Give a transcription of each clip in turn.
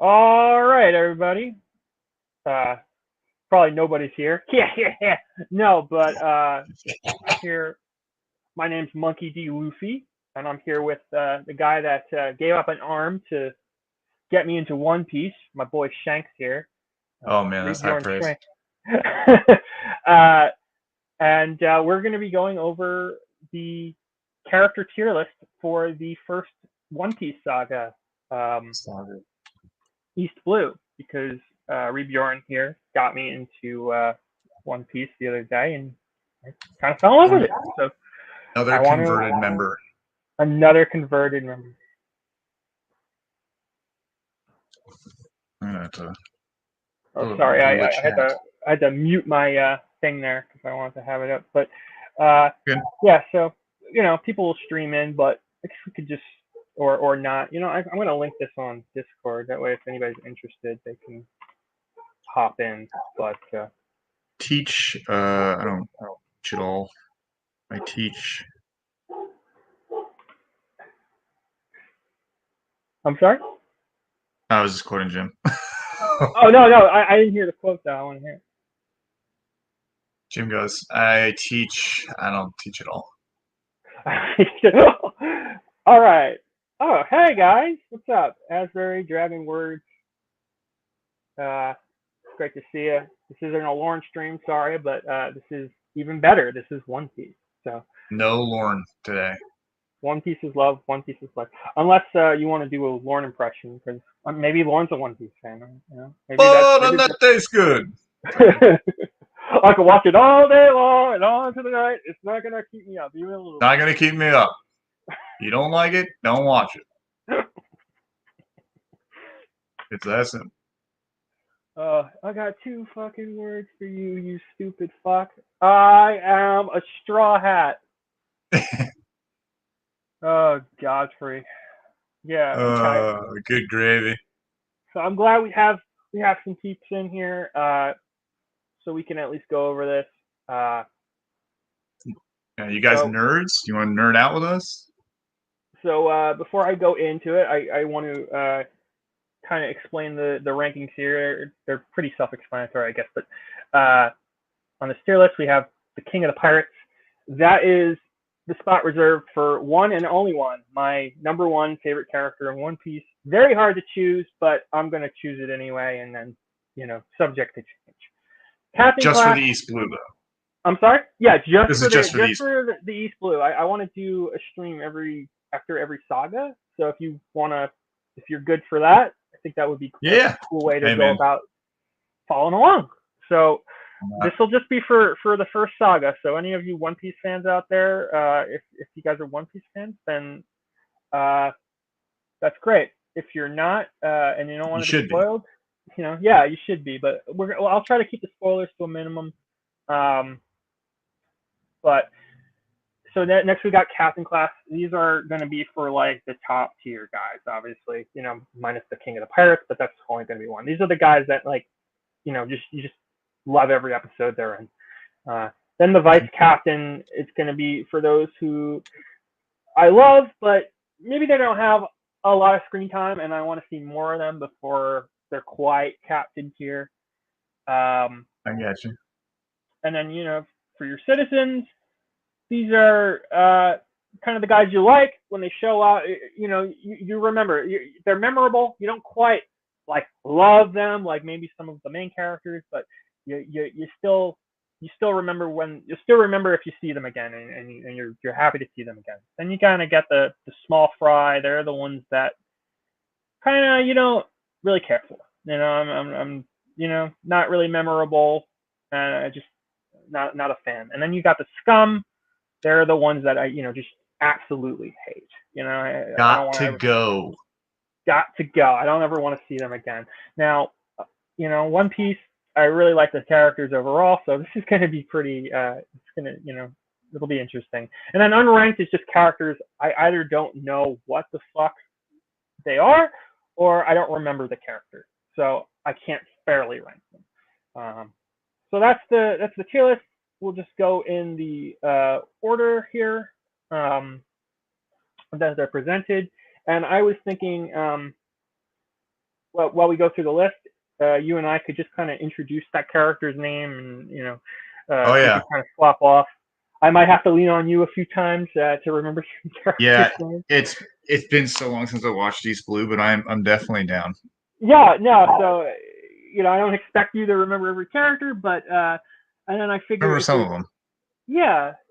All right, everybody. Uh, Probably nobody's here. Yeah. No, but here, my name's Monkey D. Luffy, and I'm here with the guy that gave up an arm to get me into One Piece. My boy Shanks here. Oh man, that's high Rebjorn praise. Shanks. uh, and we're going to be going over the character tier list for the first One Piece saga. Um, Saga. East Blue because Rebjorn here got me into One Piece the other day, and I kind of fell in love with it. So Another I want converted to member. another converted member. I'm gonna have to Oh, sorry, blow the chat. I had to mute my thing there because I wanted to have it up. But uh, Good. yeah, so people will stream in, but I guess we could just or not. I'm going to link this on Discord. That way, if anybody's interested, they can hop in. But Teach. I don't teach at all. I teach. I'm sorry. I was just quoting Jim. Oh no, I didn't hear the quote though. I want to hear. Jim goes, I teach. I don't teach at all. All right. Oh, hey guys, what's up? Asbury, Dragon Words. It's great to see you. This isn't a Lauren stream, sorry, but this is even better. This is One Piece. So No Lorne today. One Piece is love. One Piece is life. Unless you want to do a Lauren impression, because maybe Lauren's a One Piece fan. Maybe that's Oh, maybe. doesn't that taste good? I could watch it all day long and on to the night. It's not gonna keep me up even a little Not gonna keep me up. You don't like it? Don't watch it. bit. It's that simple. I got two fucking words for you, you stupid fuck. I am a straw hat. Oh, Godfrey. Yeah, okay. Good gravy. So I'm glad we have some peeps in here, so we can at least go over this. You guys So nerds? You want to nerd out with us? before I go into it, I want to kind of explain the rankings here. They're pretty self-explanatory, I guess. But on the tier list, we have the King of the Pirates. That is the spot reserved for one and only one, my number one favorite character in One Piece. Very hard to choose, but I'm going to choose it anyway, and then, subject to change. Captain Just for class. the East Blue, though. I'm sorry. Yeah, This is just for the East. the East Blue. I want to do a stream after every saga. So if you're good for that, I think that would be Yeah. a cool way to Hey, go man. about following along. So this will just be for the first saga. So any of you One Piece fans out there, if you guys are One Piece fans, then that's great. If you're not, and you don't want to be spoiled, yeah, you should be. But I'll try to keep the spoilers to a minimum. But so next we got Captain Class. These are going to be for like the top tier guys, obviously. Minus the King of the Pirates, but that's only going to be one. These are the guys that you just love every episode they're in. Then the Vice Captain, it's going to be for those who I love, but maybe they don't have a lot of screen time, and I want to see more of them before they're quite captain tier. I got you. And then for your citizens, these are kind of the guys you like when they show up. You remember they're memorable. You don't quite like love them like maybe some of the main characters, but you still remember if you see them again, and you're happy to see them again. Then you kind of get the small fry. They're the ones that kind of you don't really care for. I'm not really memorable. Just not a fan. And then you got the scum. They're the ones that I just absolutely hate. I don't want to go. Got to go. I don't ever want to see them again. Now, One Piece, I really like the characters overall, so this is going to be pretty. It's going to it'll be interesting. And then unranked is just characters I either don't know what the fuck they are, or I don't remember the character, so I can't fairly rank them. So that's the tier list. We'll just go in the order here that they're presented. And I was thinking while we go through the list, you and I could just kind of introduce that character's name, and Oh we yeah, could kind of swap off. I might have to lean on you a few times to remember some yeah. characters' names. It's been so long since I watched East Blue, but I'm definitely down. Yeah, no. So I don't expect you to remember every character, but and then I figure Remember some of them.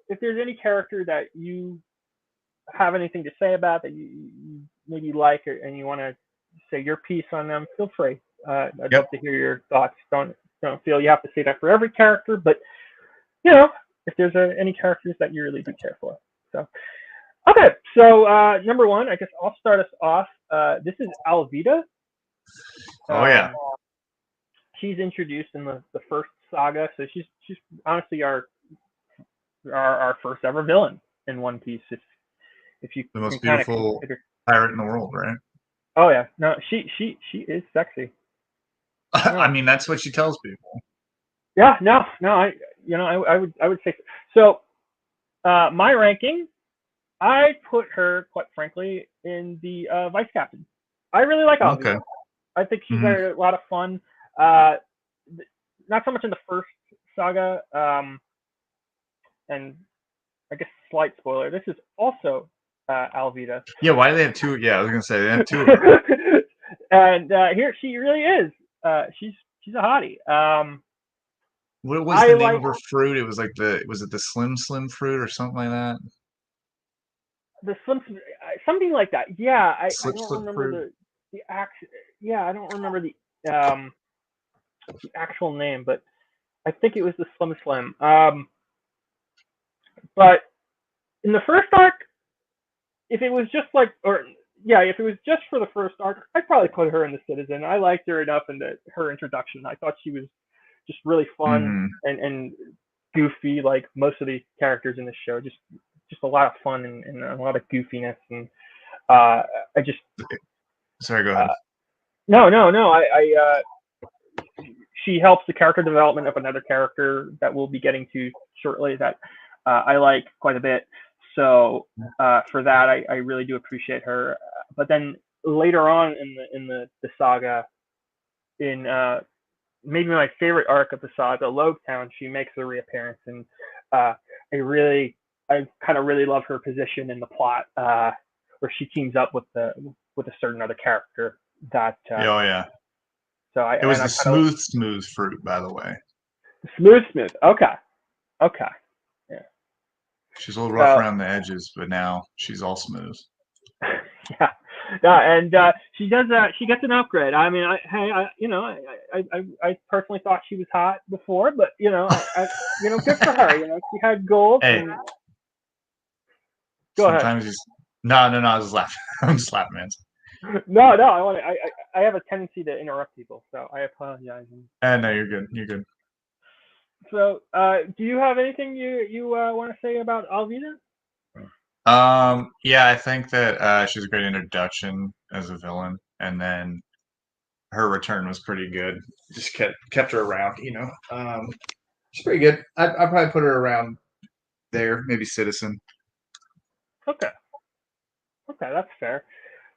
if there's any character that you have anything to say about that you maybe like, and you want to say your piece on them, feel free. I'd Yep. love to hear your thoughts. Don't feel you have to say that for every character, but you know, if there's any characters that you really do care for. So okay, so number one, I guess I'll start us off. This is Alvida. Oh yeah. Um, she's introduced in the first saga, so she's honestly our first ever villain in One Piece. If you The can most kind of beautiful consider. pirate in the world, right? Oh yeah, no, she is sexy. I No, mean, that's what she tells people. yeah, no, I would say so. My ranking, I put her quite frankly in the vice captain. I really like Okay. Alvida. I think she's Hmm. a lot of fun. Uh, Not so much in the first saga, and I guess slight spoiler. This is also Alvida. Yeah. Why do they have two? Yeah, I was gonna say they have two of her. And here she really is. She's a hottie. What was the I name like of her fruit? It was like was it the Slim fruit or something like that? the Slim, something like that. Yeah, I Slip don't slip remember fruit. the Yeah, I don't remember the actual name, but I think it was the Slim Slim. But in the first arc, if it was just like, or yeah, if it was just for the first arc, I'd probably put her in the Citizen. I liked her enough in her introduction. I thought she was just really fun Hmm. and goofy, like most of the characters in the show. Just a lot of fun and a lot of goofiness, and I just Sorry, go ahead. uh, no. She helps the character development of another character that we'll be getting to shortly that I like quite a bit. So for that, I really do appreciate her. But then later on in the saga, in maybe my favorite arc of the saga, Town, she makes a reappearance, and uh, I kind of really love her position in the plot, where she teams up with a certain other character that Yeah, oh yeah. so I It was and I the kind of smooth fruit, by the way. smooth. Okay, yeah. She's a little rough So around the edges, but now she's all smooth. yeah, yeah, and she does she gets an upgrade. I mean, I personally thought she was hot before, but good for her. She had gold, Hey, and go ahead. sometimes he's no. I was laughing. I'm just laughing, man. No, I have a tendency to interrupt people, so I apologize. No, you're good. You're good. So, do you have anything you want to say about Alvida? Yeah, I think that she's a great introduction as a villain, and then her return was pretty good. Just kept her around, you know. She's pretty good. I'd probably put her around there, maybe Citizen. Okay, okay, that's fair.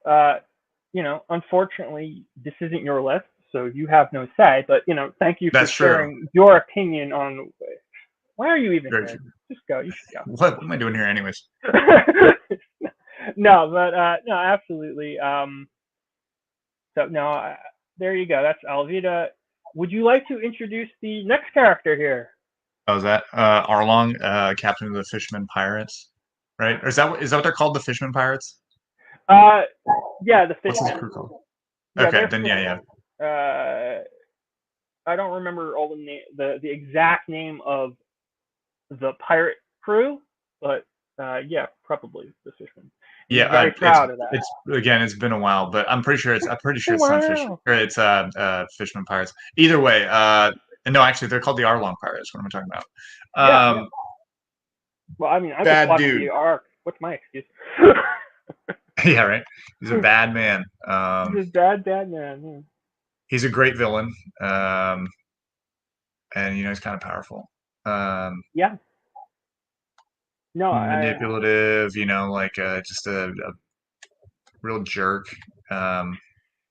Uh, Unfortunately, this isn't your list, so you have no say. But thank you for That's true. sharing your opinion on. Why are you even Very here? true. Just go. You should What am I doing here, anyways? go. No, but no, absolutely. So no, there you go. That's Alvida. Would you like to introduce the next character here? Oh, is that Arlong, captain of the Fisherman Pirates, right? Or is that what they're called, the Fisherman Pirates? Uh, yeah, the What's his Fishman. crew called? Yeah, Okay, they're then yeah. Fishman. I don't remember all the exact name of the pirate crew, but yeah, probably the Fishman. He's Yeah, very proud of that. it's again, it's been a while, but I'm pretty sure it's not fish Wow. or it's Fisherman Pirates. Either way, no, actually, they're called the Arlong Pirates. What am I talking Yeah, about? yeah. Well, I mean, I just Bad watched dude. the arc. What's my excuse? Yeah, right. He's a bad man. Just bad man. He's a great villain, and he's kind of powerful. Yeah. No, Manipulative, like just a real jerk.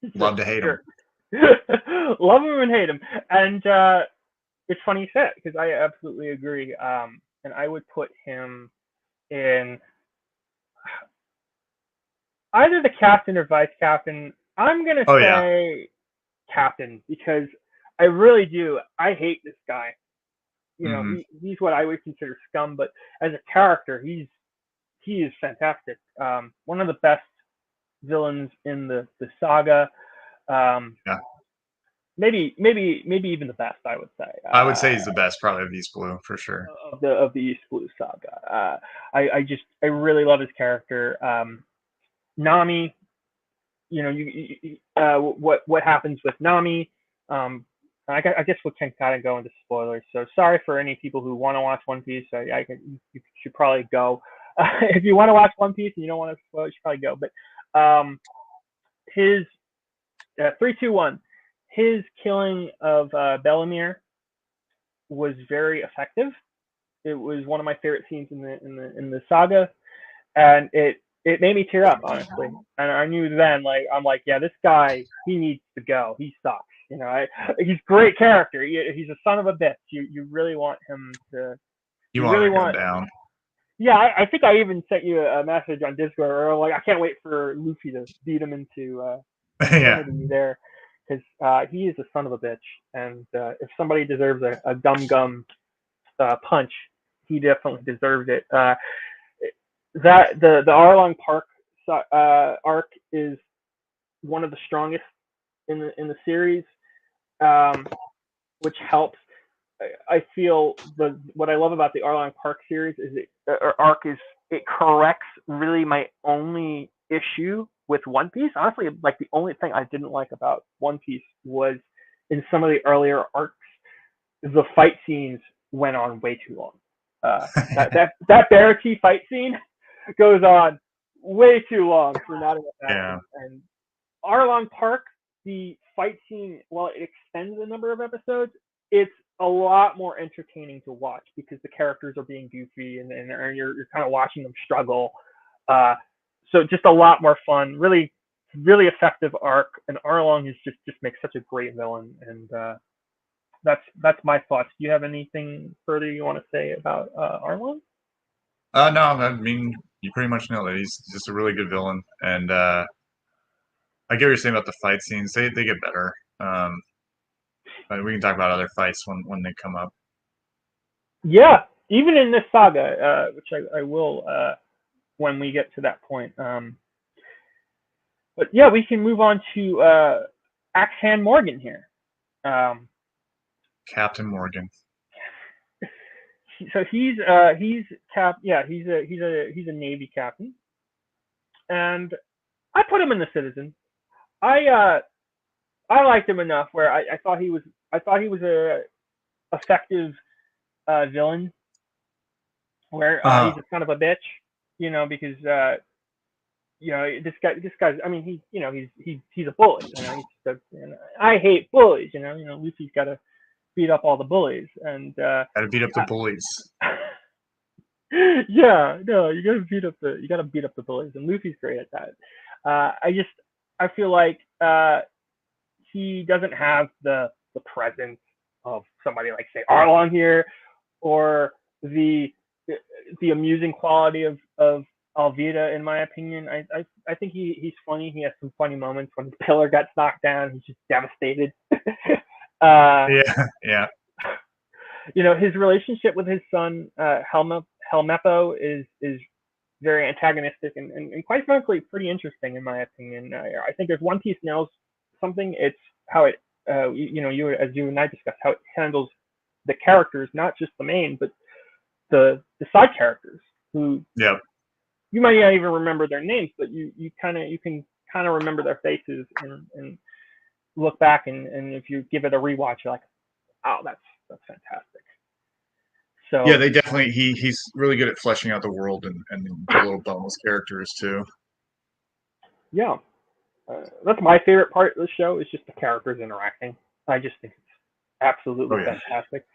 he's a Love to hate him. jerk. Love him and hate him, and it's funny you say it because I absolutely agree. And I would put him in either the captain or vice captain. I'm gonna Oh yeah. say captain because I really do. I hate this guy. Hmm. He's what I would consider scum, but as a character, he is fantastic. One of the best villains in the saga. Um, Yeah. maybe even the best, I would say. I would say he's the best, probably of East Blue for sure. Of the East Blue Saga. I really love his character. Nami, what happens with Nami. Um, I guess we can kind of go into spoilers. So sorry for any people who want to watch One Piece. You should probably go. If you want to watch One Piece and you don't want to spoil, you should probably go. But his 3, 2, 1. His killing of Bellemere was very effective. It was one of my favorite scenes in the saga, and it made me tear up honestly. And I knew then, like I'm like, yeah, this guy he needs to go. He sucks. He's a great character. He's a son of a bitch. You really want him to. You You want really him to go want. down. Yeah, I think I even sent you a message on Discord, or like I can't wait for Luffy to beat him into Yeah. infinity there, because he is a son of a bitch, and if somebody deserves a gum punch, he definitely deserved it. That the Arlong Park arc is one of the strongest in the series, um, which helps. I feel what I love about the Arlong Park series is or arc is it corrects really my only issue with One Piece. Honestly, like the only thing I didn't like about One Piece was in some of the earlier arcs, the fight scenes went on way too long. That Barati fight scene goes on way too long for not enough Yeah. action. And Arlong Park, the fight scene, while it extends the number of episodes, it's a lot more entertaining to watch because the characters are being goofy and you're kind of watching them struggle. Uh, so just a lot more fun. Really, really effective arc. And Arlong is just makes such a great villain. And that's my thoughts. Do you have anything further you want to say about Arlong? No, I mean you pretty much know that he's just a really good villain, and I get what you're saying about the fight scenes. They get better. But we can talk about other fights when they come up. Yeah, even in this saga, which I will when we get to that point. But yeah, we can move on to Axe Hand Morgan here. Um, Captain Morgan. so he's a Navy captain, and I put him in the Citizen. I I liked him enough where I thought he was a effective villain where Uh, he's a son of a bitch, because this guy's. I mean, he's a bully. I hate bullies. Lucy's got to beat up all the bullies, and Gotta beat up the bullies. yeah, no, you gotta beat up the bullies, and Luffy's great at that. I feel like he doesn't have the presence of somebody like say Arlong here, or the the amusing quality of Alvida, in my opinion. I think he's funny. He has some funny moments when the pillar gets knocked down. He's just devastated. uh, Yeah, yeah, his relationship with his son Helmeppo is very antagonistic and quite frankly pretty interesting in my opinion. I think if One Piece nails something, it's how it you and I discussed how it handles the characters, not just the main, but the side characters who yeah. you might not even remember their names, but you can kind of remember their faces and look back and if you give it a rewatch, you're like, oh, that's fantastic. Yeah, So they definitely he's really good at fleshing out the world and the little bonus characters too. yeah, that's my favorite part of the show is just the characters interacting. I just think it's Oh absolutely yeah. fantastic.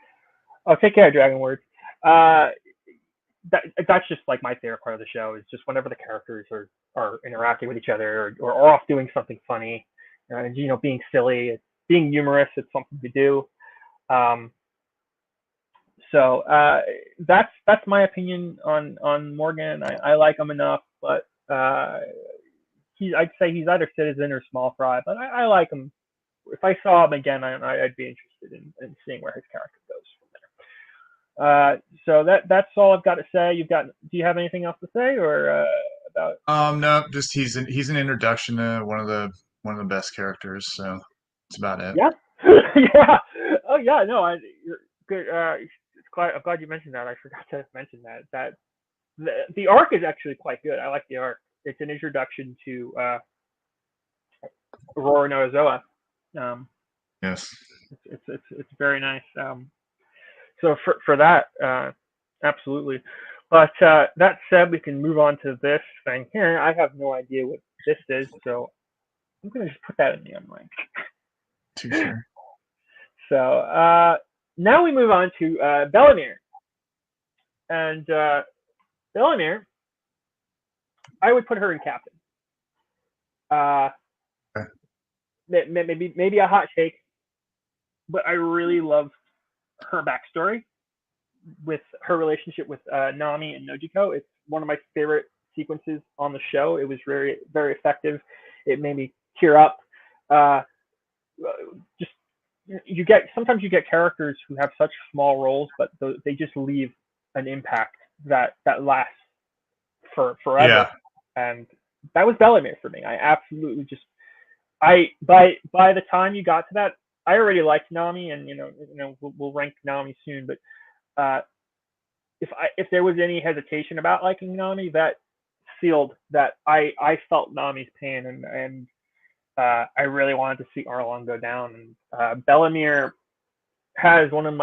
Oh, take care, Dragon Words. Uh, that's just like my favorite part of the show is just whenever the characters are interacting with each other or off doing something funny, being silly. being humorous, it's something to do. Um, so that's my opinion on Morgan. I like him enough, but I'd say he's either citizen or small fry, but I like him. If I saw him again, I'd be interested in seeing where his character goes from there. So that's all I've got to say. Do you have anything else to say or about? No, just he's an introduction to one of the best characters, so that's about it. Yeah, yeah. Oh yeah, no, you're good. I'm glad you mentioned that. I forgot to mention that the arc is actually quite good. I like the arc. It's an introduction to Aurora Nozoa. Um, Yes. it's very nice. So for that, absolutely. But that said, we can move on to this thing here. I have no idea what this is, so I'm gonna just put that in the unranked. Too sure. So now we move on to Bellamere. And Bellamere, I would put her in captain. Okay. Maybe a hot take, but I really love her backstory with her relationship with Nami and Nojiko. It's one of my favorite sequences on the show. It was very, very effective. It made me tear up. Just sometimes you get characters who have such small roles, but they just leave an impact that lasts for forever. Yeah. And that was Bellamere for me. I absolutely just by the time you got to that, I already liked Nami, and we'll rank Nami soon. But if there was any hesitation about liking Nami, that sealed that I felt Nami's pain, and I really wanted to see Arlong go down. And Bellamere has one of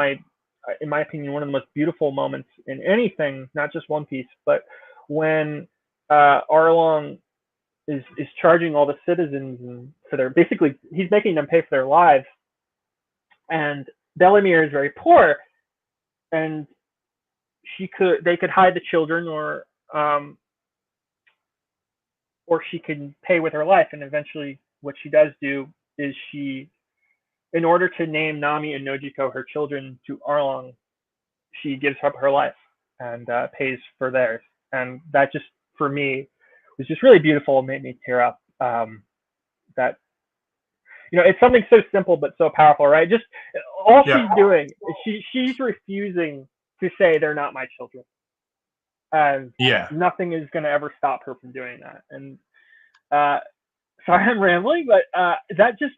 in my opinion, one of the most beautiful moments in anything, not just One Piece, but when Arlong is charging all the citizens and basically he's making them pay for their lives, and Bellamere is very poor, and they could hide the children, or she can pay with her life. And eventually what she does do is in order to name Nami and Nojiko, her children, to Arlong, she gives up her life and pays for theirs. And that just, for me, was just really beautiful and made me tear up. That it's something so simple but so powerful, right? Just all she's doing is she's refusing to say they're not my children, and nothing is going to ever stop her from doing that. And sorry, I'm rambling, but that just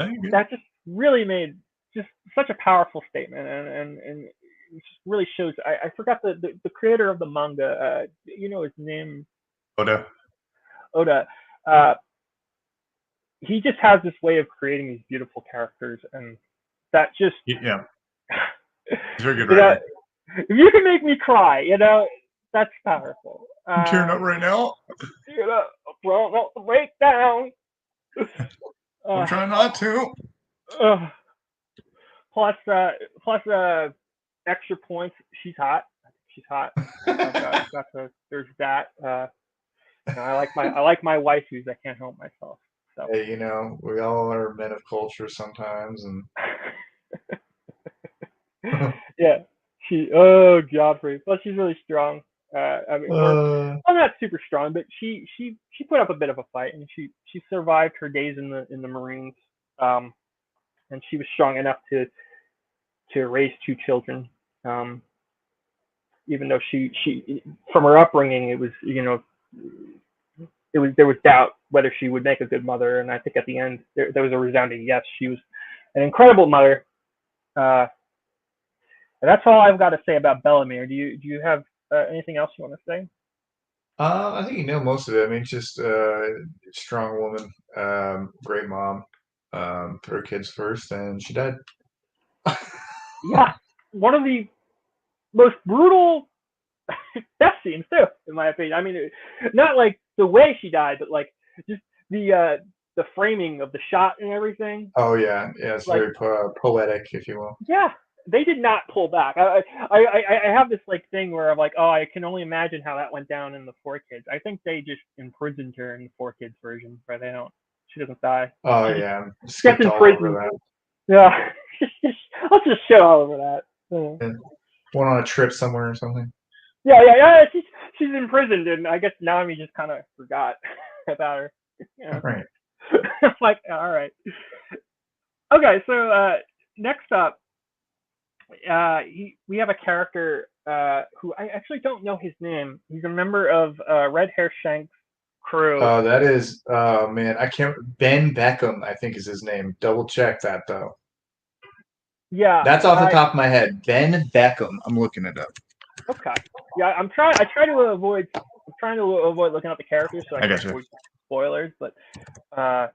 really made just such a powerful statement, and it just really shows. I forgot the creator of the manga. His name. Oda. He just has this way of creating these beautiful characters, and that just it's very good writing. If you can make me cry, that's powerful. I'm tearing up right now. Well, break down. I'm trying not to. Plus, extra points. She's hot. There's that. I like my waifus. I can't help myself. So. Hey, we all are men of culture sometimes, and yeah, Godfrey. Well, she's really strong. I'm not super strong, but she put up a bit of a fight, and she survived her days in the Marines, and she was strong enough to raise 2 children. Even though she from her upbringing, it was there was doubt whether she would make a good mother, and I think at the end there was a resounding yes. She was an incredible mother. And that's all I've got to say about Bellamere. Do you have anything else you want to say? I think you know most of it. I mean, just strong woman, great mom, put her kids first, and she died. Yeah, one of the most brutal death scenes too, in my opinion. I mean, not like the way she died, but like just the framing of the shot and everything. Oh yeah, it's like, very poetic, if you will. Yeah, they did not pull back. I have this like thing where I'm like, oh, I can only imagine how that went down in the 4Kids. I think they just imprisoned her in the 4Kids version, where she doesn't die. Oh she yeah, gets in prison. Yeah, I'll just shit all over that. Yeah. Yeah. Went on a trip somewhere or something. Yeah. She's imprisoned, and I guess Nami just kind of forgot about her. Yeah. Right. I'm like, all right. Okay, so next up, we have a character who I actually don't know his name. He's a member of Red Hair Shank's crew. That is, man, I can't. Ben Beckham, I think is his name. Double check that though. Yeah, That's off the top of my head. Ben Beckham. I'm looking it up. okay. Yeah, I'm trying. I try to avoid. I'm trying to avoid looking at the characters so I I can got you. avoid spoilers. But uh,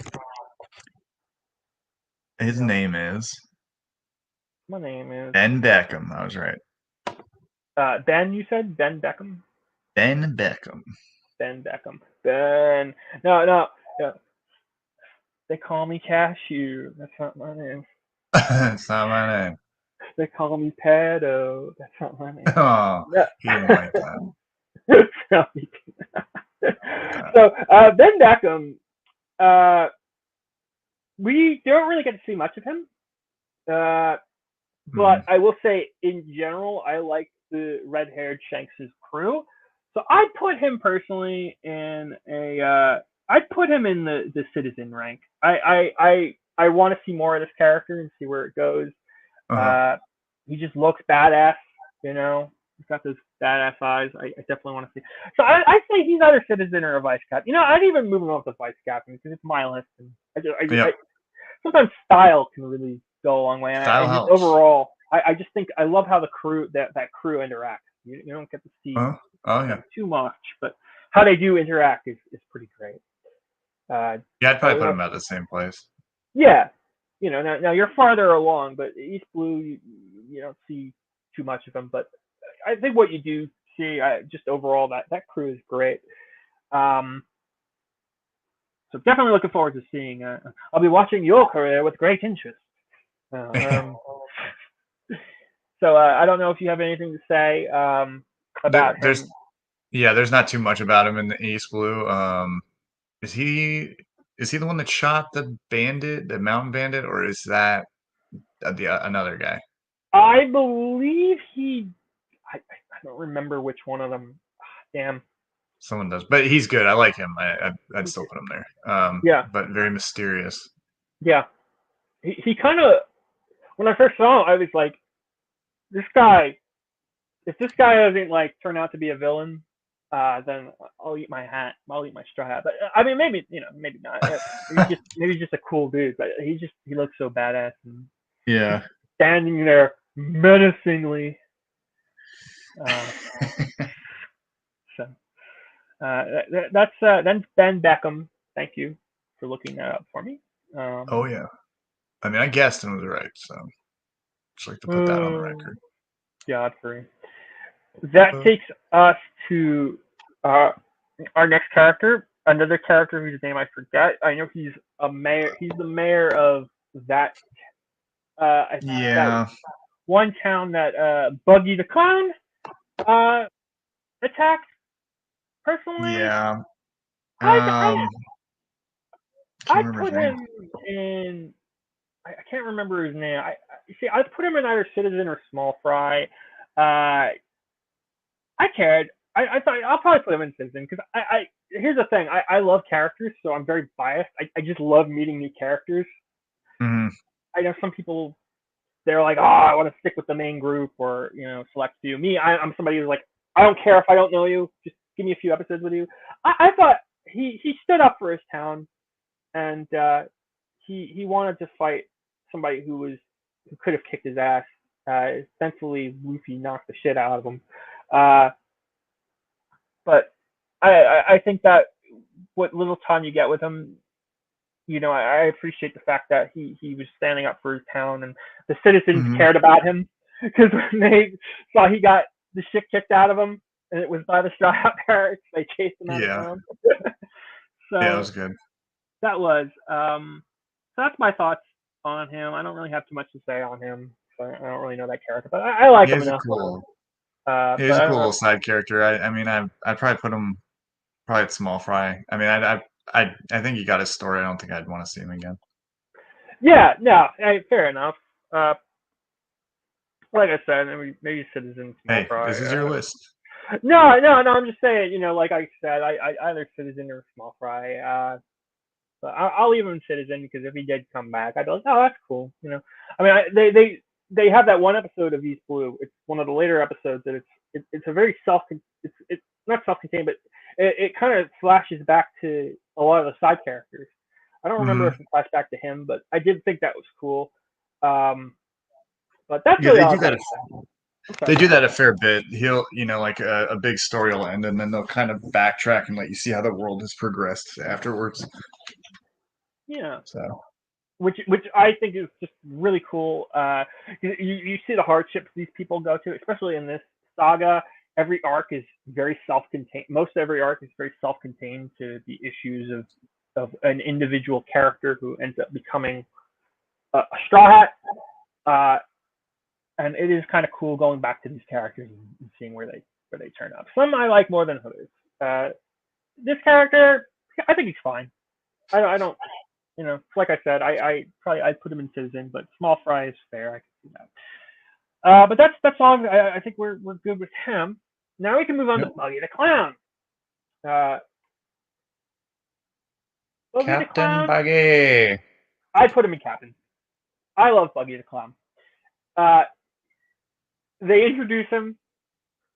His you know, name is my name is Ben Beckham. I was right. Ben. You said Ben Beckham. Ben Beckham. Ben Beckham. Ben. No. Yeah. They call me Cashew. That's not my name. It's not my name. They call me Pedo. That's not my name. Oh, No. he didn't like that. So Ben Beckham, we don't really get to see much of him, but I will say in general, I like the red-haired Shanks' crew. So I put him personally in a. I'd put him in the citizen rank. I want to see more of this character and see where it goes. He just looks badass, you know. He's got those badass eyes. I definitely want to see. So I say he's either citizen or a vice captain. You know, I'd even move him up to vice captain because it's my list. And sometimes style can really go a long way. And Style I just helps. overall, I just think I love how the crew that crew interacts. You don't get to see too much, but how they do interact is pretty great. Yeah, I'd probably put him at the same place. Yeah, you know, now you're farther along, but East Blue, you don't see too much of him. But I think what you do see, just overall, that crew is great. So definitely looking forward to seeing. I'll be watching your career with great interest. So I don't know if you have anything to say about him. There's not too much about him in the East Blue. Is he the one that shot the bandit, the mountain bandit, or is that another guy? I believe he. I don't remember which one of them. Damn. Someone does, but he's good. I like him. I'd still put him there. Yeah. But very mysterious. Yeah. He kind of. When I first saw him, I was like, this guy. If this guy doesn't like turn out to be a villain, then I'll eat my hat. I'll eat my straw hat. But I mean, maybe maybe not. Maybe he's just a cool dude. But he looks so badass and standing there menacingly. So that's then Ben Beckham. Thank you for looking that up for me. Oh yeah, I mean I guessed and was right, so just like to put that on the record. Godfrey. That takes us to our next character, another character whose name I forget. I know he's a mayor. He's the mayor of that. That one town that Buggy the Clown attacked. Personally, I put him in. I can't remember his name. I put him in either Citizen or Small Fry. I cared. I thought I'll probably put him in Citizen because here's the thing. I love characters, so I'm very biased. I just love meeting new characters. Mm-hmm. I know some people they're like, oh, I want to stick with the main group or select few. Me, I'm somebody who's like, I don't care if I don't know you. Just give me a few episodes with you. I thought he stood up for his town, and he wanted to fight somebody who could have kicked his ass. Thankfully, Luffy knocked the shit out of him. But I think that what little time you get with him, I appreciate the fact that he was standing up for his town and the citizens cared about him because when they saw he got the shit kicked out of him and it was by the Straw Hat Barracks, they chased him out of town. So that was good. That was. So that's my thoughts on him. I don't really have too much to say on him. So I don't really know that character, but I like him enough. He's a cool little side character. I mean, I'd probably put him at Small Fry. I mean, I think he got his story. I don't think I'd want to see him again. Yeah, no, fair enough. Like I said, maybe Citizen Small Hey, Fry. this is your list. No. I'm just saying, like I said, I either Citizen or Small Fry. But I'll leave him Citizen because if he did come back, I'd be like, oh, that's cool. I mean, they have that one episode of East Blue. It's one of the later episodes that it's a very it's not self-contained, but it kind of flashes back to a lot of the side characters. I don't remember if Hmm. it flashed back to him, but I did think that was cool. But that's Yeah, really they all do I've got that. to say. I'm They sorry, go do ahead. that a fair bit. He'll, like a big story will end, and then they'll kind of backtrack and let you see how the world has progressed afterwards. Yeah, So, which I think is just really cool. You see the hardships these people go to, especially in this saga. Every arc is very self-contained. Most every arc is very self-contained to the issues of an individual character who ends up becoming a straw hat. Uh, and it is kind of cool going back to these characters and seeing where they turn up. Some I like more than others. This character, I think he's fine. I don't like I said, I probably I'd put him in Citizen, but Small Fry is fair. I can see that. But that's all. I think we're good with him. Now we can move on to yep. Buggy the Clown. Uh, Buggy the Captain Clown, Baggy. I put him in Captain. I love Buggy the Clown. Uh, they introduce him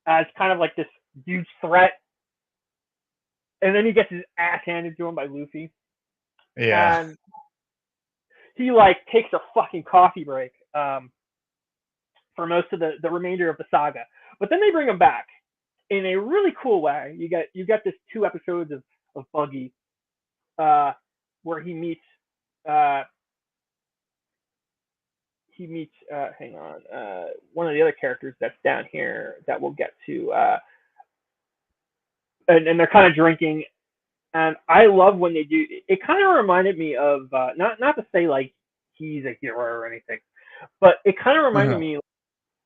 as kind of like this huge threat, and then he gets his ass handed to him by Luffy, Yeah. and he like takes a fucking coffee break for most of the remainder of the saga. But then they bring him back in a really cool way. You get this 2 episodes of Buggy, uh, where uh, he meets hang on one of the other characters that's down here that we'll get to, and they're kind of drinking. And I love when they do. It kind of reminded me of not to say like he's a hero or anything, but it kind of reminded Uh-huh. me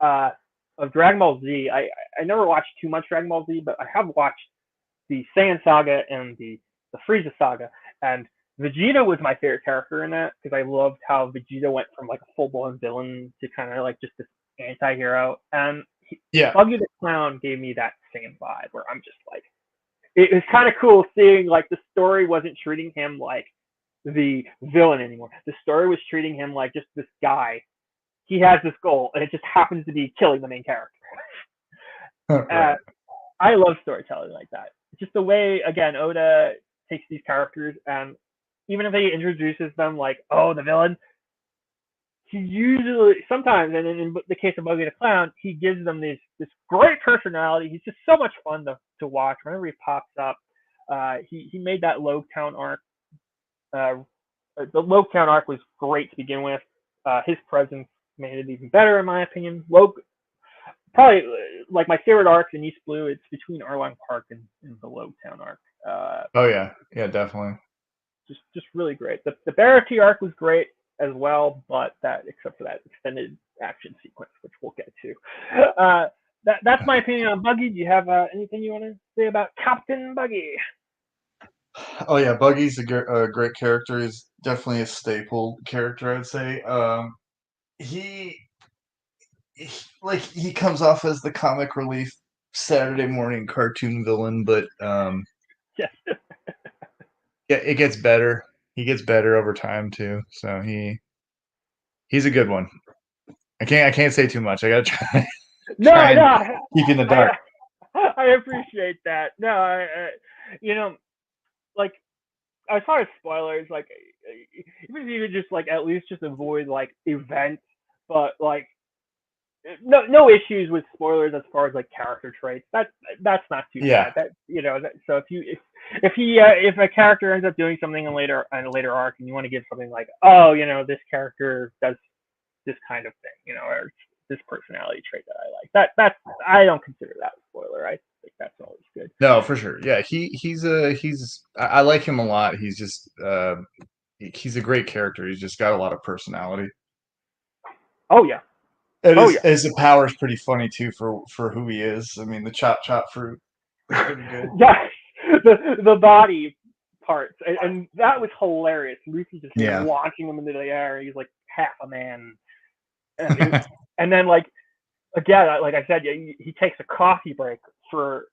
uh, of Dragon Ball Z. I never watched too much Dragon Ball Z, but I have watched the Saiyan saga and the Frieza saga. And Vegeta was my favorite character in that because I loved how Vegeta went from like a full blown villain to kind of like just this anti hero. And Yeah. Buggy the Clown gave me that same vibe where I'm just like, it was kind of cool seeing like the story wasn't treating him like the villain anymore. The story was treating him like just this guy. He has this goal, and it just happens to be killing the main character. Uh, Right. I love storytelling like that. Just the way, again, Oda takes these characters, and even if he introduces them like, oh, the villain, he usually, sometimes, and in the case of Buggy the Clown, he gives them this great personality. He's just so much fun to watch. Whenever he pops up, he made that Town arc. Uh, the Town arc was great to begin with. His presence made it even better, in my opinion. Probably like my favorite arcs in East Blue. It's between Arlong Park and the Town arc. Uh, Oh yeah. Yeah, definitely. just really great. The Barity arc was great as well, but that except for that extended action sequence, which we'll get to. That's my opinion on Buggy. Do you have anything you want to say about Captain Buggy? Oh yeah, Buggy's a great character. He's definitely a staple character, I'd say. He, he comes off as the comic relief Saturday morning cartoon villain, but Yes. yeah, it gets better. He gets better over time too. So he's a good one. I can't say too much. I gotta try try No, and no. keep in the I dark. I appreciate that. No, you know, like as far as spoilers, like even if you could just like at least just avoid like events, but like no issues with spoilers as far as like character traits. That's not too Yeah. bad. So if a character ends up doing something in a later arc, and you want to give something like, oh, this character does this kind of thing, or this personality trait that I like. That's I don't consider that a spoiler. I think that's always good. No, for sure. Yeah, I like him a lot. He's a great character. He's just got a lot of personality. Oh yeah. And Oh his yeah. his power is pretty funny too for who he is. I mean, the chop chop fruit is pretty good. Yeah. The body parts, and that was hilarious. Luffy just Yeah. launching him into the air. He's like half a man, and and then like again, like I said, he takes a coffee break for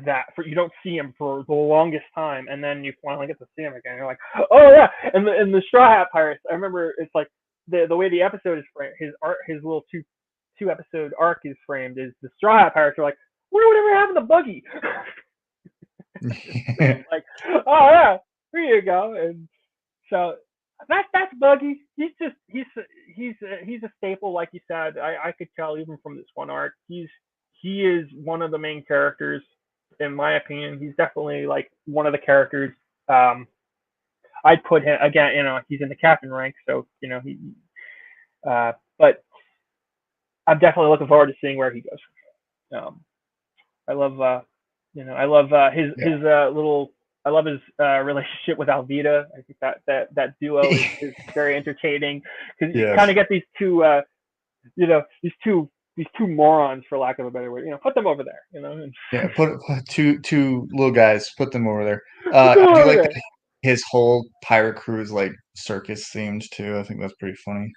that. For you don't see him for the longest time, and then you finally get to see him again. You're like, oh yeah. And the Straw Hat Pirates. I remember it's like the way the episode is framed. His little two episode arc is framed is the Straw Hat Pirates are like, whatever happened to Buggy? Like, oh yeah, here you go. And so that's Buggy. He's a staple, like you said. I could tell even from this one arc. He is one of the main characters, in my opinion. He's definitely like one of the characters. I'd put him again. He's in the captain rank, so he. But I'm definitely looking forward to seeing where he goes. I love I love his little. I love his relationship with Alvita. I think that duo is very entertaining because you kind of get these two these two morons, for lack of a better word. Put them over there. And Yeah, put two little guys. Put them over there. I do like that his whole pirate crew is like circus themed too. I think that's pretty funny.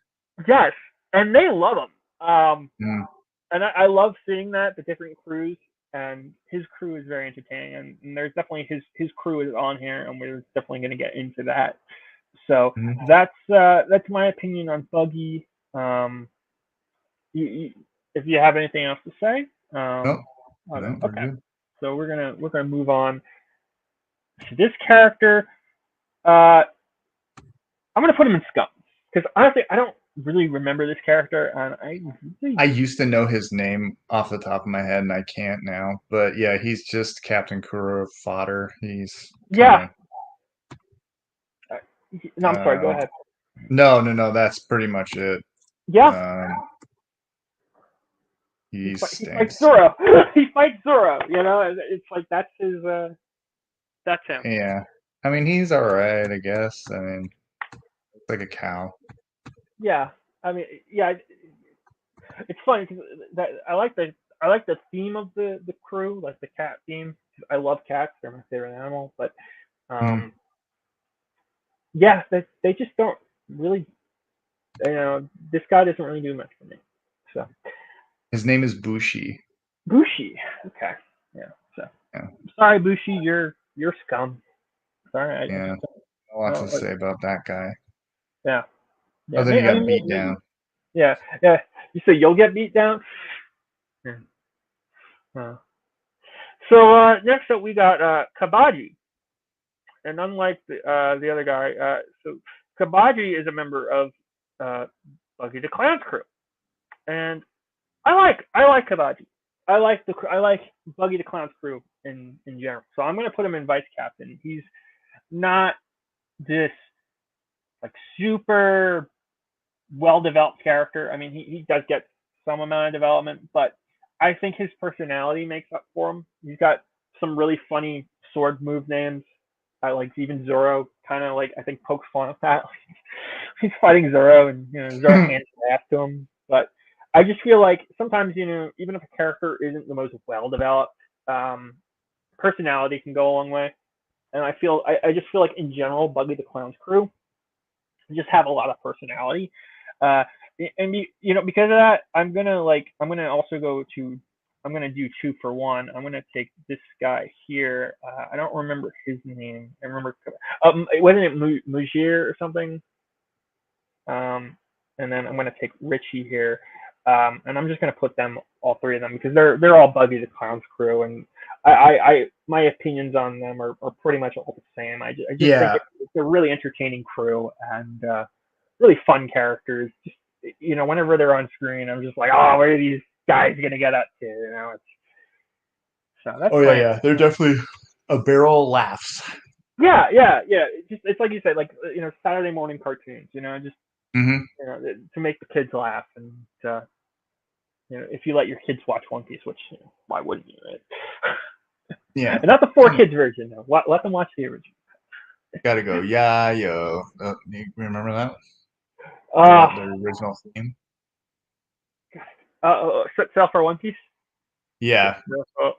Yes, and they love him. Mm. And I love seeing that the different crews, and his crew is very entertaining. And there's definitely his crew is on here, and we're definitely going to get into that. So that's my opinion on Buggy. If you have anything else to say, Nope. okay. So we're gonna move on to this character. I'm gonna put him in Scum because honestly, I don't really remember this character, and I used to know his name off the top of my head, and I can't now. But yeah, he's just Captain Kuro fodder. He's no, I'm sorry. Go ahead. No. That's pretty much it. Yeah. He fights Zoro. He fights Zoro. It's like that's his. That's him. Yeah, I mean he's all right, I guess. I mean, it's like a cow. Yeah, I mean, yeah. It's funny because I like the theme of the crew, like the cat theme. I love cats; they're my favorite animal. But yeah, they just don't really. This guy doesn't really do much for me. So his name is Bushi. Bushi. Okay. Yeah. So sorry, Bushi. You're scum. Sorry. Yeah. A lot to say about that guy. Yeah. Other than you got beat down. Yeah. You say you'll get beat down. Yeah. So next up we got Kabaji, and unlike the other guy, so Kabaji is a member of Buggy the Clown's crew, and I like Kabaji. I like Buggy the Clown's crew in general. So I'm gonna put him in vice captain. He's not this like super well developed character. I mean, he does get some amount of development, but I think his personality makes up for him. He's got some really funny sword move names. Like even Zoro kind of like I think pokes fun at that. He's fighting Zoro, and Zoro hands it off to him. But I just feel like sometimes even if a character isn't the most well developed, personality can go a long way. And I just feel like in general, Buggy the Clown's crew just have a lot of personality. And because of that, I'm gonna do 2-for-1. I'm gonna take this guy here. I don't remember his name. I remember wasn't it Mujir or something? And then I'm gonna take Richie here. And I'm just gonna put them, all three of them, because they're all Buggy the Clown's crew, and I my opinions on them are pretty much all the same. I just think it's a really entertaining crew and really fun characters. Just whenever they're on screen, I'm just like, oh, where are these guys gonna get up to? So that's they're definitely a barrel of laughs. Yeah. It's like you said, like Saturday morning cartoons. Just to make the kids laugh, and if you let your kids watch One Piece, which why wouldn't you, right? Yeah. And not the 4 kids version though. Let them watch the original. Gotta go. Yeah, yo. You remember that? The original theme. Sell for One Piece. Yeah,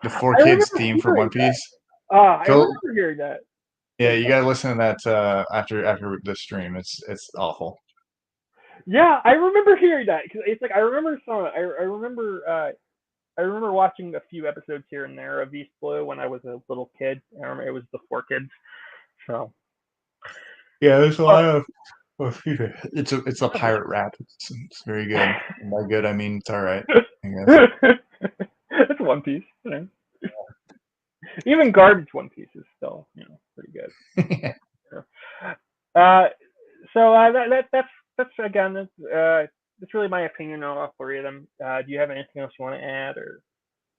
the 4 kids theme for One Piece. I remember hearing that. Yeah, you gotta listen to that after the stream. It's awful. Yeah, I remember hearing that because it's like I remember some. I remember watching a few episodes here and there of East Blue when I was a little kid. I remember it was the four kids. So, Yeah, there's a but lot of. Oh, excuse me. It's a pirate rap. It's very good. And by good, I mean it's all right. I guess. it's One Piece. You know. Even garbage One Piece is still pretty good. So, uh, that's again that's really my opinion on all three of them. Do you have anything else you want to add or?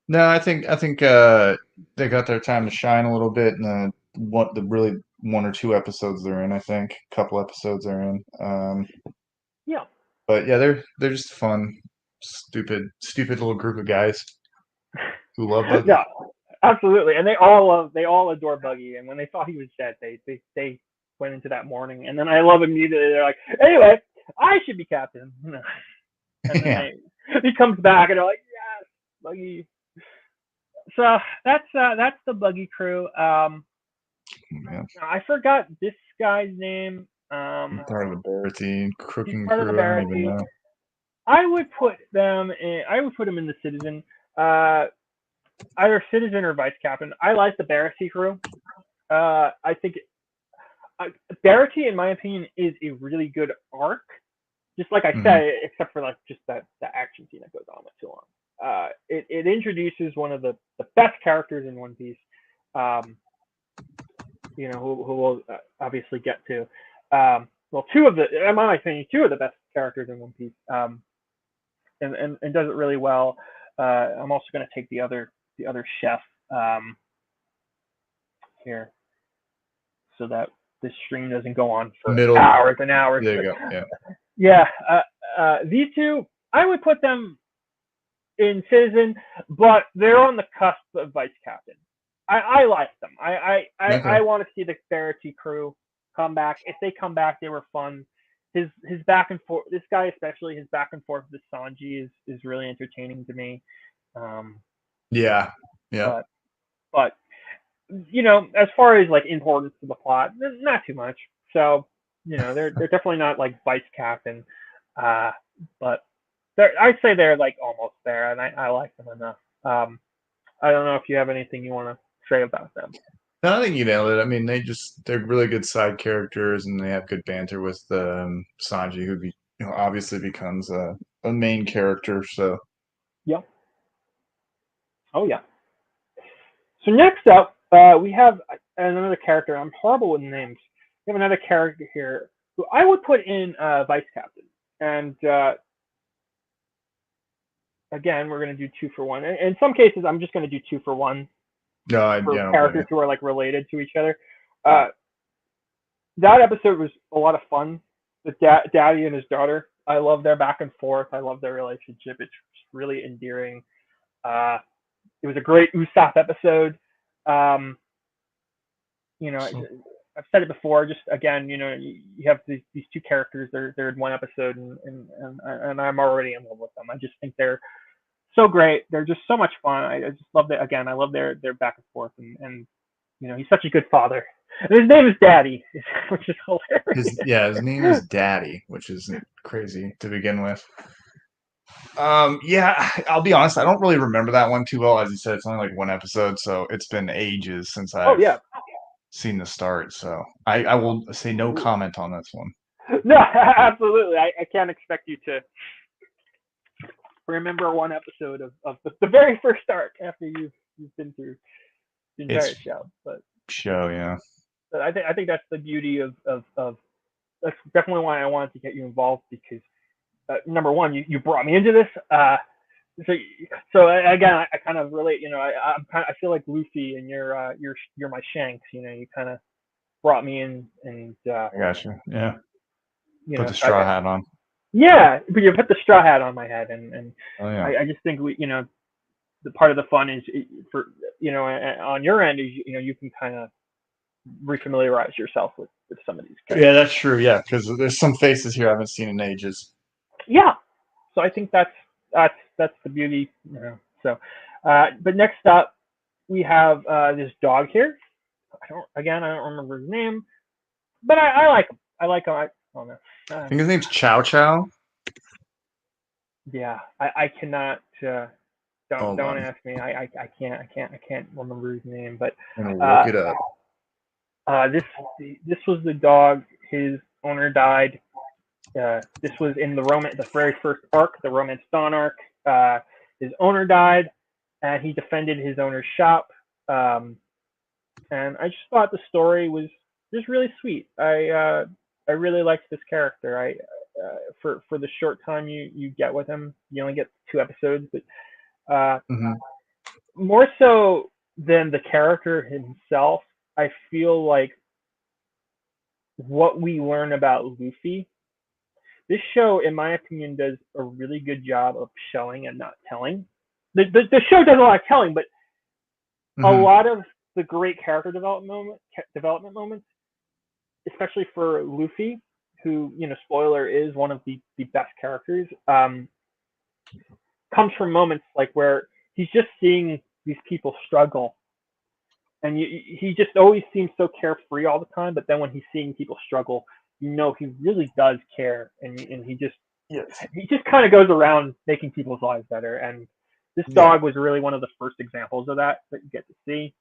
No, I think they got their time to shine a little bit in the really one or two episodes they're in. I think a couple episodes they're in. Yeah. But yeah, they're just fun, stupid little group of guys who love Buggy. Yeah, absolutely. And they all adore Buggy. And when they thought he was dead, they went into that morning. And then I love immediately. They're like, anyway, I should be captain. And then Yeah, he comes back and they're like, yes, Buggy. So that's the Buggy crew. yeah. I forgot this guy's name. Part of the Barity He's cooking part of the crew. I don't even Barati. know. I would put them in. I would put him in the Citizen. Either Citizen or Vice Captain. I like the Barati crew. I think Barati, in my opinion, is a really good arc. Just like I Hmm. said, except for like just that the action scene that goes on with too long. It introduces one of the best characters in One Piece. Um, who we'll obviously get to. Well, in my opinion, two of the best characters in One Piece, and does it really well. I'm also going to take the other chef here, so that this stream doesn't go on for Middle. hours and hours. There you But go. Yeah. yeah, these two, I would put them in Citizen, but they're on the cusp of Vice Captain. I like them. Okay. I want to see the Verity crew come back. If they come back, they were fun. His back and forth. This guy especially, his back and forth with Sanji is really entertaining to me. Um, Yeah. Yeah. but but as far as like importance to the plot, not too much. So they're definitely not like Vice Captain, uh, but I'd say they're like almost there, and I like them enough. I don't know if you have anything you want to say about them. No, I think you nailed it. I mean, they're really good side characters, and they have good banter with Sanji, obviously becomes a main character. So Yeah. Oh yeah. So next up, we have another character. I'm horrible with names. We have another character here who I would put in Vice Captain, and again, we're going to do two for one. In some cases, I'm just going to do two for one no, for yeah, I don't blame characters you. who are like related to each other. Uh, that episode was a lot of fun. The daddy and his daughter. I love their back and forth. I love their relationship. It's really endearing. Uh, it was a great Usopp episode. Um, So I've said it before. Just again, you have these two characters. They're in one episode, and I'm already in love with them. I just think they're so great. They're just so much fun. I just love that. Again, I love their back and forth, and he's such a good father. And his name is Daddy, which is hilarious. his name is Daddy, which isn't crazy to begin with. Yeah, I'll be honest. I don't really remember that one too well. As you said, it's only like one episode, so it's been ages since Oh I've yeah, seen the start. So I will say no absolutely. comment on this one. No, absolutely. I can't expect you to remember one episode of the very first arc after you've been through the entire It's show. show, yeah. But I think that's the beauty of that's definitely why I wanted to get you involved because number one, you brought me into this. So again, I kind of relate. I feel like Luffy, and you're my Shanks. You kind of brought me in, and I got you. Yeah, put the so straw hat on. yeah, but you put the straw hat on my head, and Oh yeah, I just think the part of the fun is for on your end is you can kind of refamiliarize yourself with some of these yeah, characters. that's true. Yeah, because there's some faces here I haven't seen in ages. Yeah, so I think that's the beauty. So, but next up we have this dog here. I don't remember his name, but I like him. I like him. I don't know. I think his name's Chow Chow. Yeah, I cannot. Hold Don't on. ask me. I can't remember his name. But I'm gonna look it up. this was the dog. His owner died. This was in the very first arc, the Romance Dawn arc. His owner died, and he defended his owner's shop. And I just thought the story was just really sweet. I really liked this character. For the short time you get with him, you only get 2 episodes, but Mm-hmm. more so than the character himself, I feel like what we learn about Luffy, this show, in my opinion, does a really good job of showing and not telling. The show does a lot of telling, but a Mm-hmm. lot of the great character development moments, especially for Luffy, who, spoiler, is one of the best characters, comes from moments like where he's just seeing these people struggle, and he just always seems so carefree all the time. But then when he's seeing people struggle, he really does care, and Yes. he just kind of goes around making people's lives better. And this Yeah. dog was really one of the first examples of that you get to see.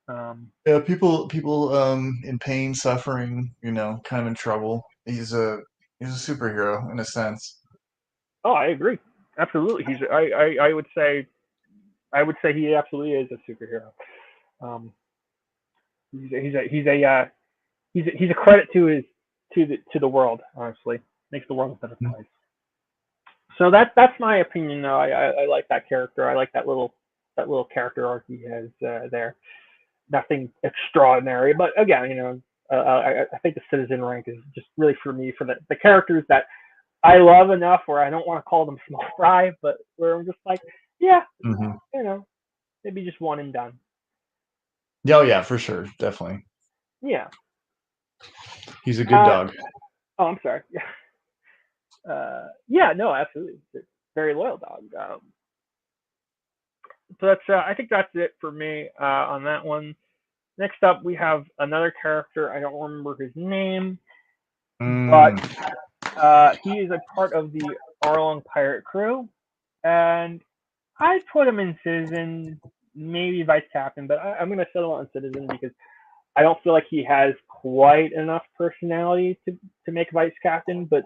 Yeah. People in pain, suffering, kind of in trouble. He's a superhero in a sense. Oh, I agree. Absolutely. I would say he absolutely is a superhero. Um, he's a credit to the world. Honestly, makes the world a better place. So that's my opinion. Though I like that character. I like that little character arc he has there. Nothing extraordinary, but again, I think the citizen rank is just really for me for the characters that I love enough where I don't want to call them small fry, but where I'm just like, yeah, Mm-hmm. maybe just one and done. Yeah, oh, yeah, for sure, definitely. Yeah. He's a good Uh, dog. oh, I'm sorry. Yeah. Yeah. No, absolutely. Very loyal dog. So I think that's it for me on that one. Next up, we have another character. I don't remember his name, but Mm. he is a part of the Arlong pirate crew, and I'd put him in citizen, maybe vice captain, but I'm going to settle on citizen because I don't feel like he has quite enough personality to make vice captain. But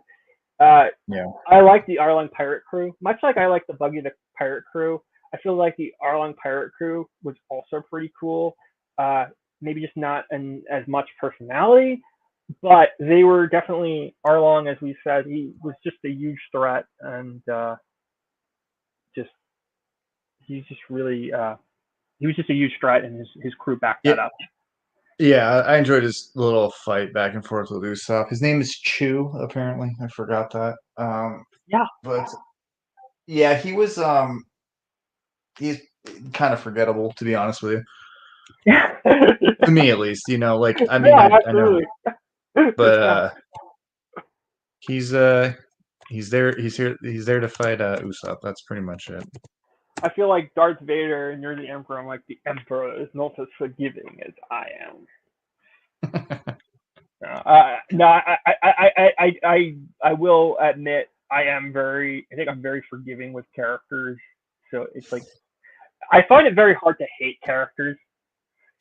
Yeah. I like the Arlong pirate crew, much like I like the Buggy the pirate crew. I feel like the Arlong pirate crew was also pretty cool. Uh, Maybe just not as much personality, but they were definitely Arlong, as we said. He was just a huge threat, and just he's just really he was just a huge threat, and his crew backed Yeah. that up. Yeah, I enjoyed his little fight back and forth with Usopp. His name is Chew, apparently. I forgot that. Yeah, But yeah, he's kind of forgettable, to be honest with you. yeah, To me, at least. Like, I mean, yeah, I know, absolutely. but Yeah, he's he's there to fight Usopp. That's pretty much it. I feel like Darth Vader, and you're the Emperor. I'm like the Emperor is not as forgiving as I am. No, I will admit I think I'm very forgiving with characters. So it's like I find it very hard to hate characters.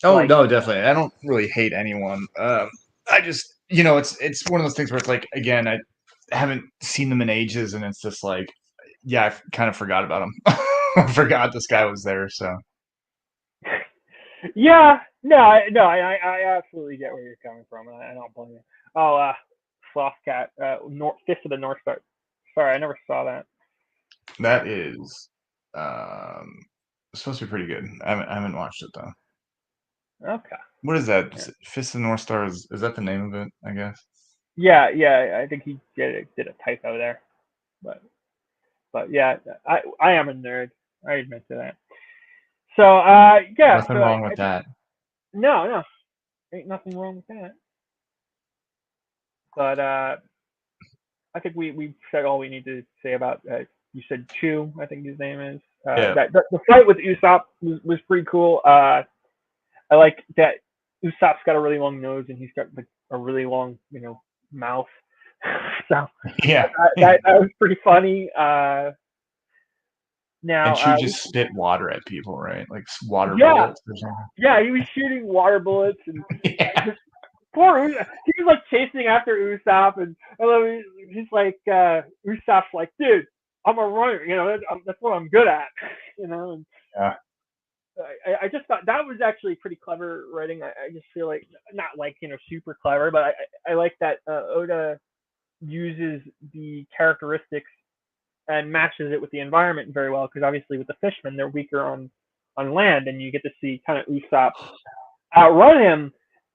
Oh Like, no, definitely. I don't really hate anyone. I just, it's one of those things where it's like, again, I haven't seen them in ages, and it's just like, yeah, I kind of forgot about them. I forgot this guy was there. So yeah, no, I absolutely get where you're coming from. I don't blame you. Oh, Sloth Cat, Fist of the North Star. Sorry, I never saw that. that is supposed to be pretty good. I haven't watched it though. Okay. What is that? Yeah. Fist of the North Star is that the name of it? I guess. Yeah. I think he did a typo there, but yeah, I am a nerd. I admit to that. So yeah. Nothing So wrong I with think that. no, ain't nothing wrong with that. But I think we said all we need to say about. You said Chew, I think his name is. Yeah. That the fight with Usopp was pretty cool. I like that Usopp's got a really long nose and he's got like a really long, mouth. So Yeah. that was pretty funny. And Now, she would just spit water at people, right? Like water yeah, bullets or something. yeah, he was shooting water bullets and Yeah. just poor he was like chasing after Usopp and then he's like Usopp's like, dude, I'm a runner, that's what I'm good at, And Yeah. I just thought that was actually pretty clever writing. I just feel like not like super clever, but I like that Oda uses the characteristics and matches it with the environment very well because obviously with the fishmen they're weaker on land and you get to see kind of Usopp outrun him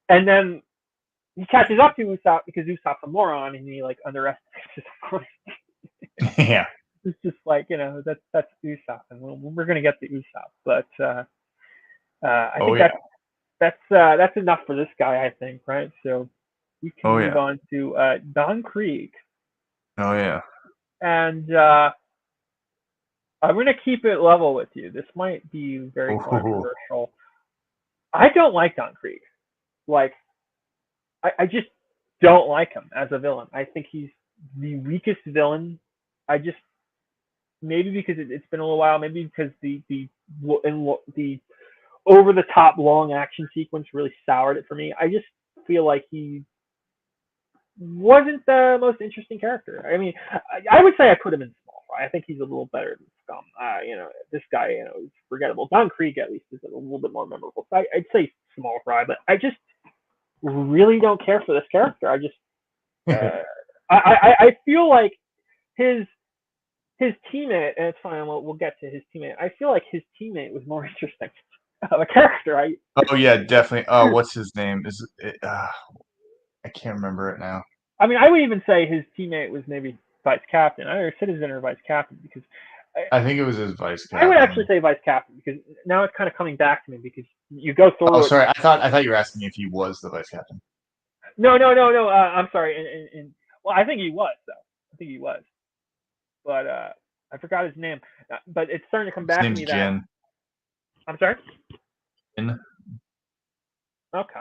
and then he catches up to Usopp because Usopp's a moron and he like underestimates his opponent. Yeah. It's just like that's Usopp and we're gonna get to Usopp, but I Oh think yeah. that's enough for this guy, I think, right? So we can Oh move yeah. on to Don Krieg, Oh yeah. and I'm gonna keep it level with you. This might be very Ooh. controversial. I don't like Don Krieg. Like, I just don't like him as a villain. I think he's the weakest villain. I just maybe because it's been a little while, maybe because the over the top long action sequence really soured it for me. I just feel like he wasn't the most interesting character. I mean, I would say I put him in small fry. I think he's a little better than Scum. This guy, is forgettable. Don Krieg at least is a little bit more memorable. So I'd say small fry, but I just really don't care for this character. I just, I feel like his his teammate, and it's fine. We'll get to his teammate. I feel like his teammate was more interesting of a character. Oh yeah, definitely. Oh, what's his name? Is it? I can't remember it now. I mean, I would even say his teammate was maybe vice captain, either citizen or vice captain, because I think it was his vice I would actually captain. say vice captain because now it's kind of coming back to me because you go Oh, through it. sorry. I thought you were asking me if he was the vice captain. No, no, no, no. I'm sorry. Well, I think he was though. I think he was, but I forgot his name. But it's starting to come His back to name's me that Jin. I'm sorry. Jin, Okay.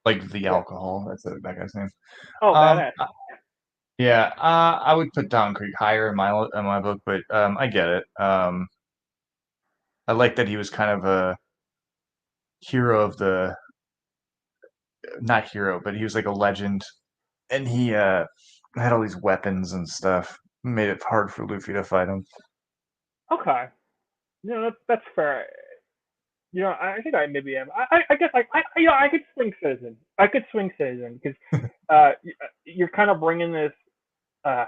like the Yeah. alcohol. That's that guy's name. Oh, Um, badass. yeah. I would put Don Creek higher in my book, but I get it. I like that he was kind of a hero of the not hero, but he was like a legend, and he had all these weapons and stuff. Made it hard for Luffy to fight him. Okay. That's fair. I think I maybe am. I guess I could swing citizen. I could swing citizen because you're kind of bringing this. Uh,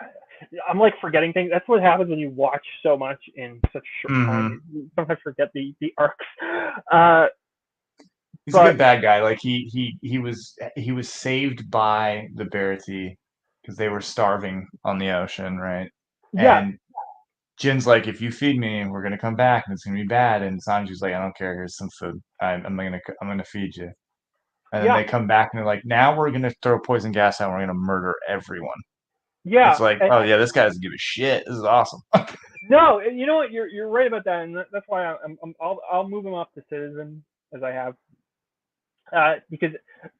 I'm like forgetting things. That's what happens when you watch so much in such a short time. Hmm. You sometimes forget the arcs. Uh, He's a good but bad guy. Like he was saved by the Barati because they were starving on the ocean, right? yeah, And Jin's like, if you feed me, we're gonna come back and it's gonna be bad. And Sanji's like, I don't care. Here's some food. I'm gonna feed you. And then yeah, they come back and they're like, now we're gonna throw poison gas out. And we're gonna murder everyone. yeah. It's like, And, oh yeah, this guy doesn't give a shit. This is awesome. no, you know what? You're right about that, and that's why I'll move him up to citizen as I have because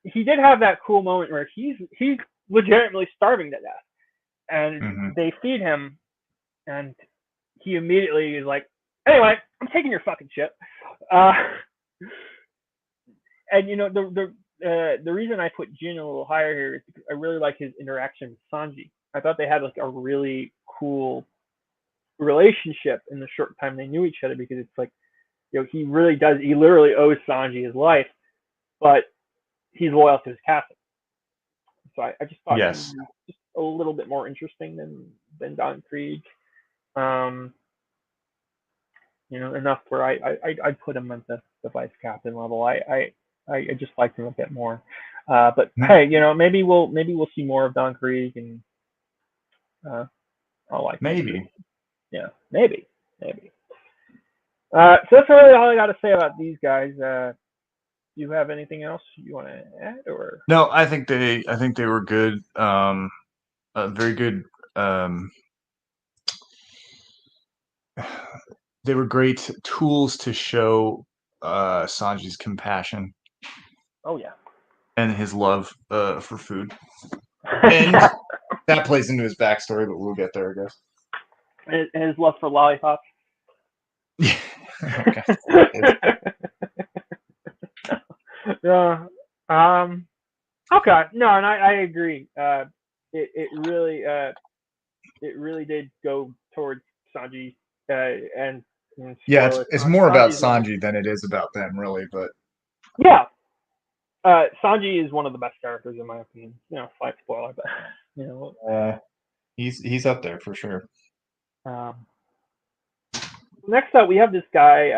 he did have that cool moment where he's legitimately starving to death, and Hmm. they feed him, and he immediately is like, "Anyway, I'm taking your fucking ship." Uh, and the reason I put Jin a little higher here is because I really like his interaction with Sanji. I thought they had like a really cool relationship in the short time they knew each other because it's like he literally owes Sanji his life, but he's loyal to his captain. So I just thought he Yes. was just a little bit more interesting than Don Krieg. Um, enough where I'd put him at the vice captain level. I just liked him a bit more. But hey, maybe we'll see more of Don Krieg and uh, I'll like him too. Maybe. Yeah, maybe. So that's really all I got to say about these guys. Do you have anything else you want to add, or? No, I think they were good. Very good. Um, they were great tools to show Sanji's compassion. Oh yeah, and his love for food, and that plays into his backstory, but we'll get there, I guess. His love for lollipops. Yeah. Okay. Yeah. Okay. No, and I agree. It really did go towards Sanji, and Yeah, spoiler, it's more about Sanji's one of Sanji than it is about them, really. But yeah. Sanji is one of the best characters in my opinion. Slight spoiler, but you know. he's up there for sure. Um, Next up, we have this guy.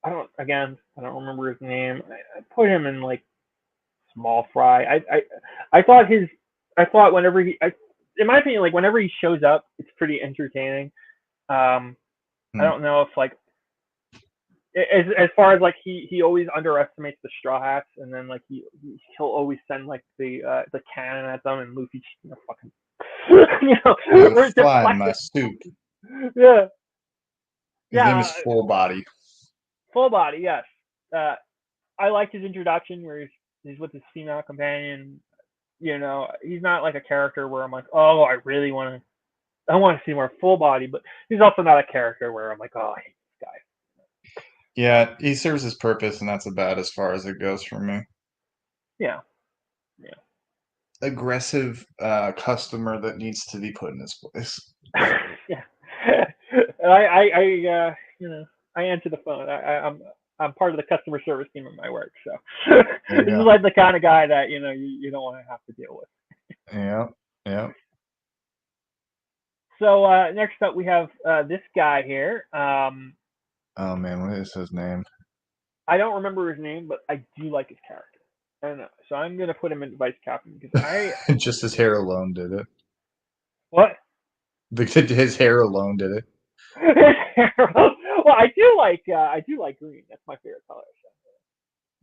I don't remember his name. I put him in like small fry. I thought whenever in my opinion, like whenever he shows up, it's pretty entertaining. I don't know if like as far as like he always underestimates the Straw Hats, and then like he'll always send like the cannon at them, and Luffy fucking we're Fly in my deflected. suit. Yeah, His name yeah, is Full Body. full body. Yes, I liked his introduction where he's with his female companion. He's not like a character where I'm like, oh, I want to see more full body, but he's also not a character where I'm like, oh, I hate this guy. Yeah, he serves his purpose, and that's about as far as it goes for me. Yeah, yeah. Aggressive customer that needs to be put in his place. Yeah. I answer the phone. I'm part of the customer service team at my work, so this is like the kind of guy that you don't want to have to deal with. Yeah, yeah. So next up we have this guy here. Oh man, what is his name? I don't remember his name, but I do like his character. I don't know, so I'm gonna put him in vice captain because Just his hair alone did it. what? His hair alone did it. Well, I do like green. That's my favorite color.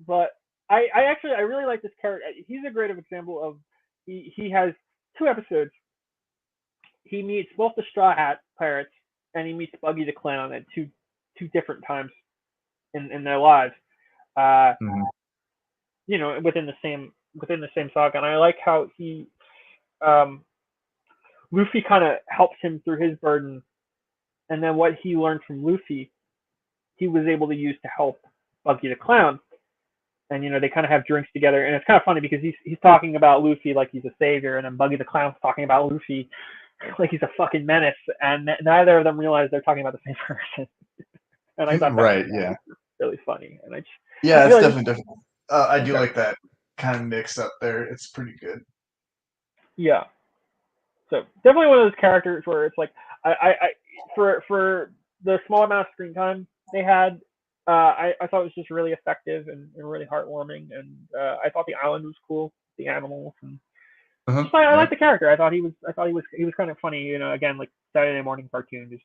But I really like this character. He's a great example of he has 2 episodes. He meets both the Straw Hat pirates and he meets Buggy the Clown at two different times in their lives. Uh, Mm-hmm. within the same saga, and I like how um, Luffy kind of helps him through his burden, and then what he learned from Luffy, he was able to use to help Buggy the Clown. And they kind of have drinks together, and it's kind of funny because he's talking about Luffy like he's a savior, and then Buggy the Clown's talking about Luffy like he's a fucking menace, and neither of them realize they're talking about the same person. And I thought that Right, was yeah. really funny, and Yeah, I it's feel like definitely different. I do okay. like that kind of mix up there. It's pretty good. Yeah. So definitely one of those characters where it's like I for the small amount of screen time they had, I thought it was just really effective and really heartwarming, and I thought the island was cool, the animals, and Uh-huh. I Yeah. like the character. I thought he was kind of funny. Again, like Saturday morning cartoon, just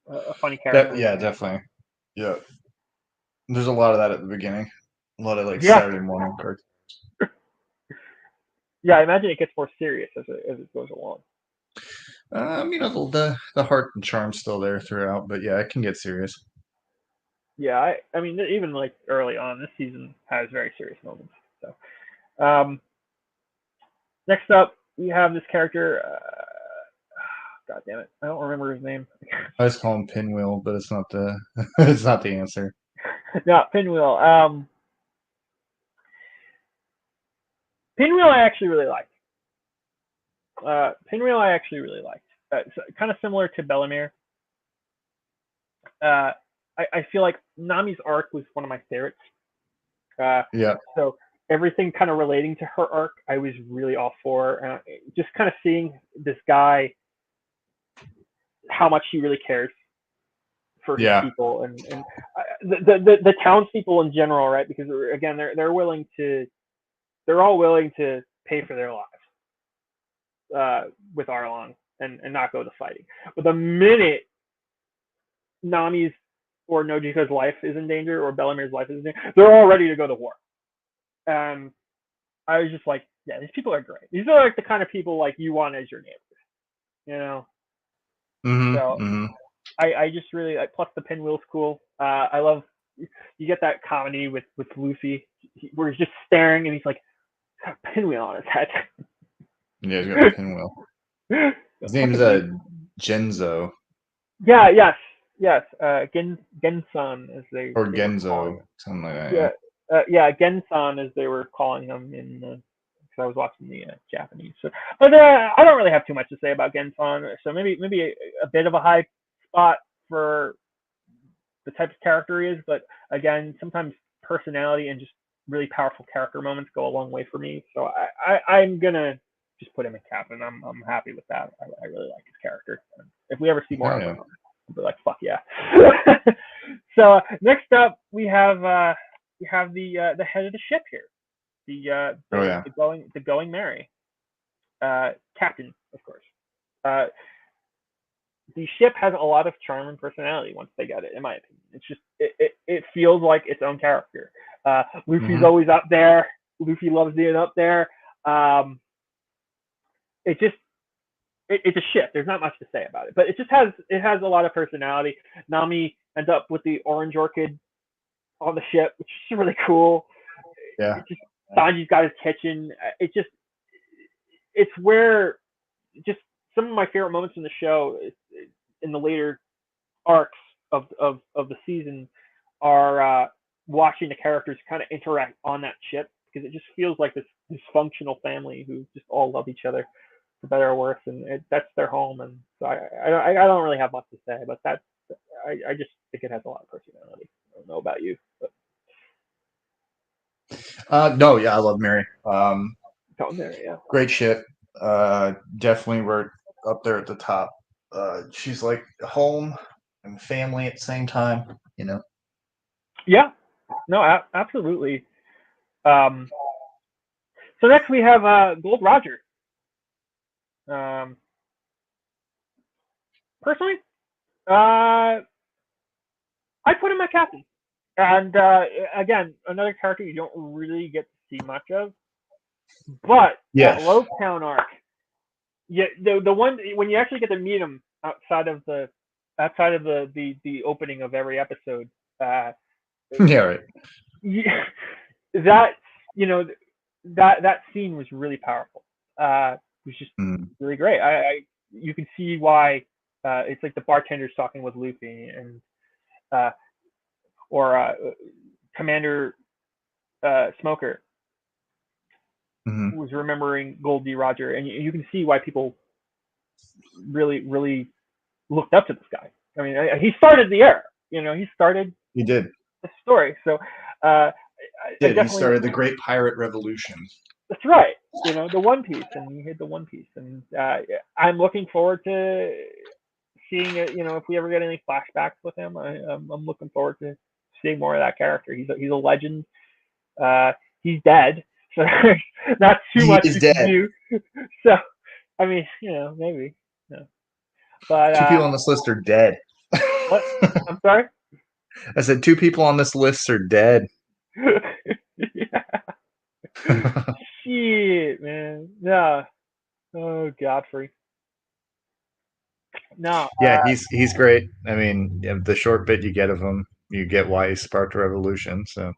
a funny character. Yeah, definitely. Yeah. There's a lot of that at the beginning. A lot of like Yeah, Saturday morning cards. yeah. I imagine it gets more serious as it goes along. The heart and charm's still there throughout, but yeah, it can get serious. Yeah, I mean even like early on, this season has very serious moments. So next up, we have this character. God damn it, I don't remember his name. I just call him Pinwheel, but it's not the it's not the answer. No, Pinwheel. Pinwheel, I actually really liked. Pinwheel, I actually really liked. So, kind of similar to Bellemere. Uh, I feel like Nami's arc was one of my favorites. Yeah. So everything kind of relating to her arc, I was really all for. Just kind of seeing this guy, how much he really cares for his Yeah. people, and the townspeople in general, right? Because again, they're all willing to pay for their lives with Arlong and not go to fighting. But the minute Nami's or Nojiko's life is in danger or Bellamere's life is in danger, they're all ready to go to war. And I was just like, yeah, these people are great. These are like the kind of people like you want as your neighbors, you know. So Mm-hmm. I just really plus the Pinwheel's cool. I love you get that comedy with Luffy where he's just staring and he's like, pinwheel on his head. Yeah, he's got the pinwheel. His name's Genzo. Yeah, yes. Gensan, as they Or were calling Genzo, him. something like that. Yeah, yeah, Gensan, as they were calling him in. Because I was watching the Japanese. So, but I don't really have too much to say about Gensan. So maybe a bit of a high spot for the type of character he is. But again, sometimes personality and just really powerful character moments go a long way for me. So I'm gonna just put him in captain. I'm happy with that. I really like his character. If we ever see more of him, I'll be like, fuck yeah. So next up we have the head of the ship here, the going Mary, captain, of course. The ship has a lot of charm and personality once they get it, in my opinion. It's just it feels like its own character. Luffy's always up there. Luffy loves being up there. It just it's a ship. There's not much to say about it, but it has a lot of personality. Nami ends up with the orange orchid on the ship, which is really cool. Yeah. Sanji's got his kitchen. It's where just some of my favorite moments in the show, in the later arcs of the season, are watching the characters kind of interact on that ship, because it just feels like this dysfunctional family who just all love each other for better or worse, and that's their home. And so I don't really have much to say, but I just think it has a lot of personality. I don't know about you, but no, yeah, I love Mary. there, yeah, Great ship. Definitely we're up there at the top. She's like home and family at the same time, Yeah, no, absolutely. So next we have Gold Roger. Personally, I put him at captain. And again, another character you don't really get to see much of. But that Low Town arc, yeah, the one when you actually get to meet him outside of the opening of every episode, yeah, right. That that scene was really powerful. It was just really great. You can see why it's like the bartender's talking with Luffy, and or Commander Smoker was remembering Goldie Roger, and you can see why people really looked up to this guy. I mean, he started the era. He did the story. So he started the Great Pirate Revolution. That's right. The One Piece, and he hit the One Piece, and I'm looking forward to seeing it. If we ever get any flashbacks with him, I'm looking forward to seeing more of that character. He's a legend. He's dead, so there's not too much to do. So, I mean, maybe. But 2 people on this list are dead. What? I'm sorry? I said 2 people on this list are dead. Yeah. Shit, man. No. Oh, Godfrey. No. Yeah, he's great. I mean, the short bit you get of him, you get why he sparked a revolution. So.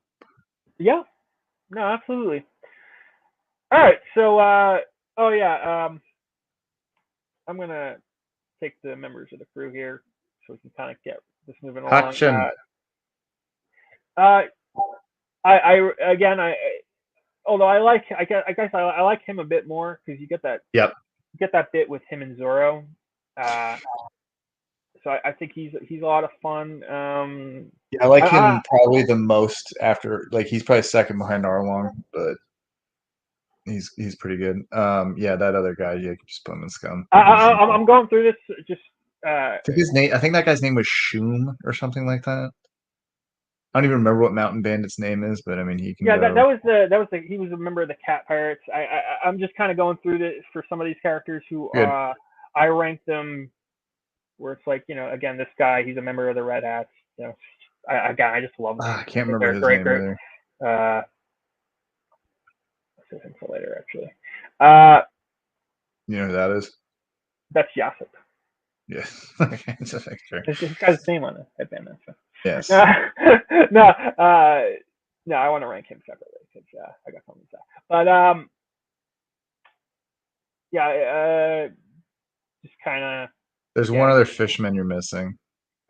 Yeah. No, absolutely. All right. So, oh yeah. I'm gonna take the members of the crew here, so we can kind of get this moving along. Although I guess I like him a bit more, because you get that bit with him and Zoro. So I think he's a lot of fun. Yeah, I like him probably the most after, like, he's probably second behind Arlong, but he's pretty good. Yeah, that other guy, you can just put him in scum. I'm going through this just. I think that guy's name was Shoom or something like that. I don't even remember what Mountain Bandit's name is, but I mean, he can. Yeah, that was he was a member of the Cat Pirates. I'm just kind of going through this for some of these characters who I rank them where it's like, again, this guy, he's a member of the Red Hats. I just love them. I can't remember his name either. I'll save him for later, actually. You know who that is? That's Yasip. Yes. Okay, just make sure. This guy's name on the headband. So. Yes. No, I want to rank him separately, because I got something to say. But Yeah, just kind of, There's one yeah, other fishman you're missing.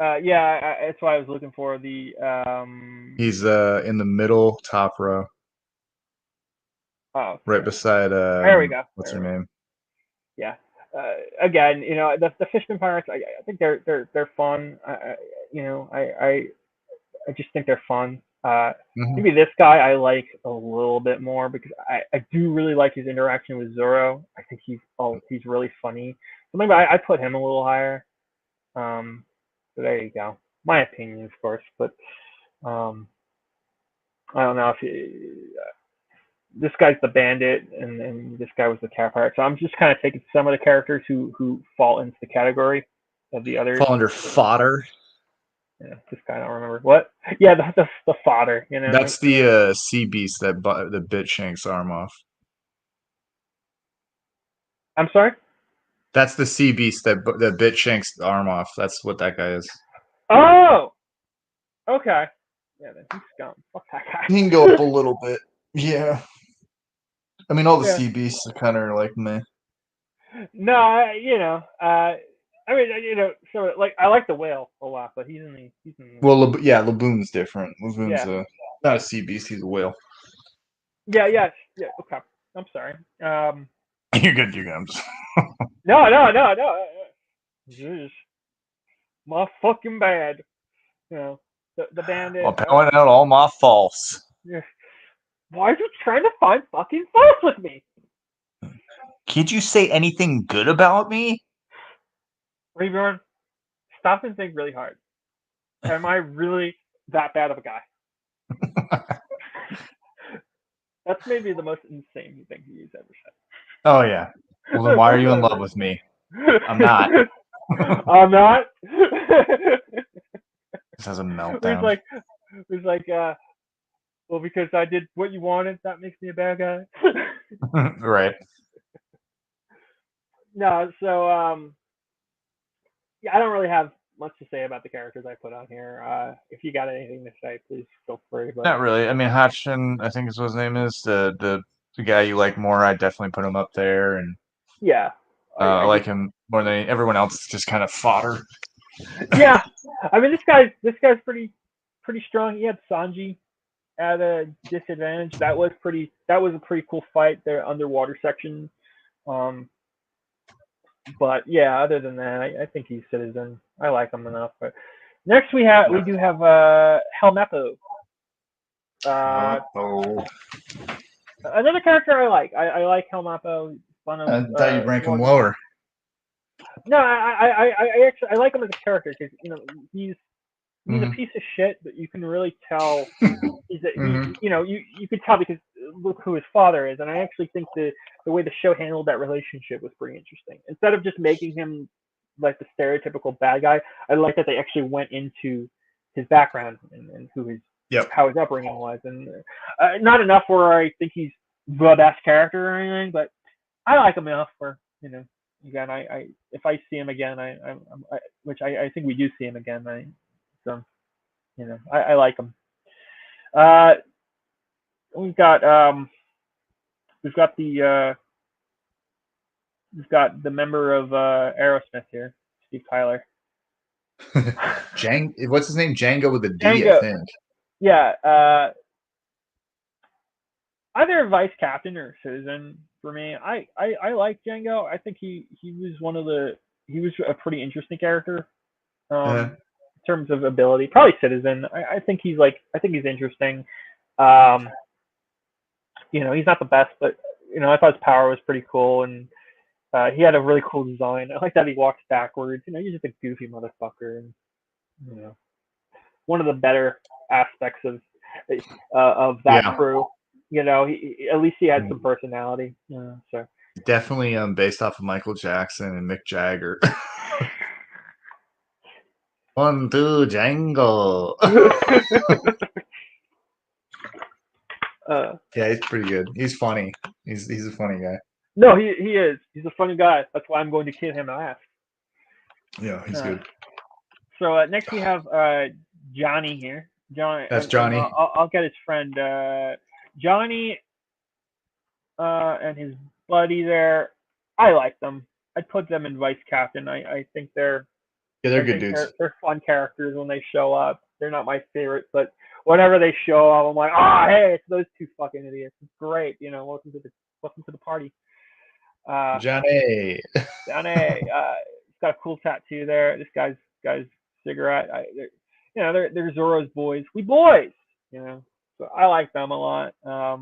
yeah. That's what I was looking for. He's in the middle top row, Oh, right beside there we go. what's her There we go. name? Yeah. Again, the Fishman Pirates. I think they're fun. I just think they're fun. Hmm. Maybe this guy I like a little bit more because I do really like his interaction with Zoro. I think he's really funny. So maybe I put him a little higher. So there you go. My opinion, of course, but um, I don't know if this guy's the bandit and this guy was the cat pirate. So I'm just kind of taking some of the characters who fall into the category of the others. Fall under fodder. Yeah, this guy I don't remember what. Yeah, the fodder. That's the sea beast that bit Shank's arm off. I'm sorry. That's the sea beast that bit Shank's arm off. That's what that guy is. Oh, okay. Yeah, then he's gone. Fuck that He can guy. go up a little bit. Yeah. I mean, all the Yeah. sea beasts are kind of like meh. No, I mean, so like I like the whale a lot, but he's in the Well, yeah, Laboon's different. Laboon's yeah, not a sea beast. He's a whale. yeah. Okay, I'm sorry. You're good. You're good. No. Jeez, my fucking bad. The I'm bandit. pouring out all my faults. Yeah. Why are you trying to find fucking fault with me, Can't you say anything good about me? Reborn? Stop and think really hard. Am I really that bad of a guy? That's maybe the most insane thing he's ever Oh yeah. Well then, why are you in love with me? I'm not. said. I'm not. This has a He's meltdown. like, he's like, well, because I did what you wanted, that makes me a bad guy. Right. No, so yeah, I don't really have much to say about the characters I put on here. If you got anything to say, please feel free. But Not really. I mean, Hatchin, I think is what his name is. The guy you like more, I definitely put him up there, and yeah, I I like just him more than everyone else. Is just kind of fodder. yeah. I mean, this guy's pretty strong. He had Sanji at a disadvantage. That was a pretty cool fight. Their underwater section. Um, but yeah, other than that, I think he's citizen. I like him enough. But next we do have Helmeppo. Oh, Another character I like. I like Helmeppo. Fun of I thought you'd rank him water. lower. No, I actually I like him as a character because he's a Hmm. piece of shit, but you can really tell he's a, Hmm. you could tell because look who his father is, and I actually think the way the show handled that relationship was pretty interesting. Instead of just making him like the stereotypical bad guy, I like that they actually went into his background and Yep. how his upbringing was, and not enough where I think he's the best character or anything, but I like him enough where again I if I see him again which I think we do see him again so I like him. Uh, we've got we've got the member of Aerosmith here, Steve Tyler. What's his name? Django with a D, I Django, think. yeah, either vice captain or citizen for me. I like Django. I think he was he was a pretty interesting character Uh, in terms of ability. Probably citizen. I think he's interesting. Um, he's not the best, but I thought his power was pretty cool, and he had a really cool design. I like that he walks backwards. He's just a goofy motherfucker, and you know, one of the better aspects of that yeah, crew. At least he had some personality. So definitely based off of Michael Jackson and Mick Jagger. 1, 2, Django. uh, Yeah, he's pretty good. He's funny. He's a funny guy. no, he is. He's a funny guy. That's why I'm going to kid him last. Yeah, he's Uh, good. so next we have Johnny here. John, That's and Johnny. I'll get his friend Johnny and his buddy there. I like them. I'd put them in vice captain. I think they're I good think dudes. they're fun characters when they show up. They're not my favorite, but whenever they show up, I'm like, hey, it's those two fucking idiots. It's great, welcome to the party. Johnny. Johnny, he's got a cool tattoo there. This guy's cigarette. They're Zoro's boys. We boys, So I like them a lot. I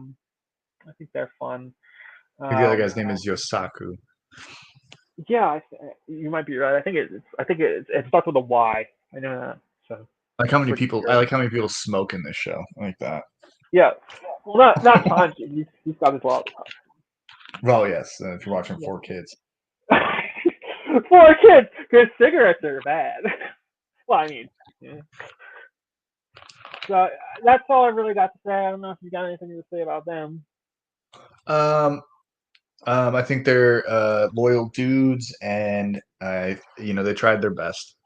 think they're fun. I think the other Um, guy's name is Yosaku. yeah, you might be right. I think it starts with a Y. I know that. So Like how many pretty people? I sure. like how many people smoke in this show. I like that. Yeah. Well, not Tanji. He's got his lot. Well, yes. If you're watching 4 Kids. For kids, because cigarettes are bad. Well, I mean, yeah. So that's all I really got to say. I don't know if you got anything to say about them. I think they're loyal dudes, and they tried their best.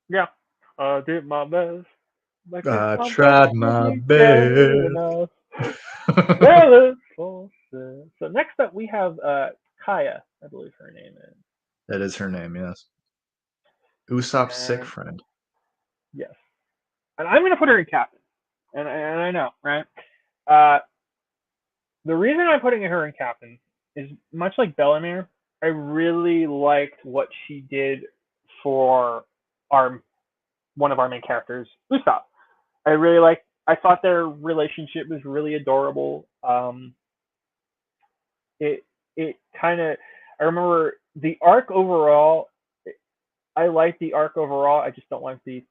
Yeah. I did my best. Like it's I something tried to my be said best. enough. So next up we have Kaya, I believe her name is. That is her name, yes. Usopp's sick And friend. yes. And I'm gonna put her in captain. And I know, right? Uh the reason I'm putting her in captain is much like Bellamere, I really liked what she did for our one of our main characters, Usopp. I thought their relationship was really adorable. It it kind of I remember the arc overall. I like the arc overall. I just don't like the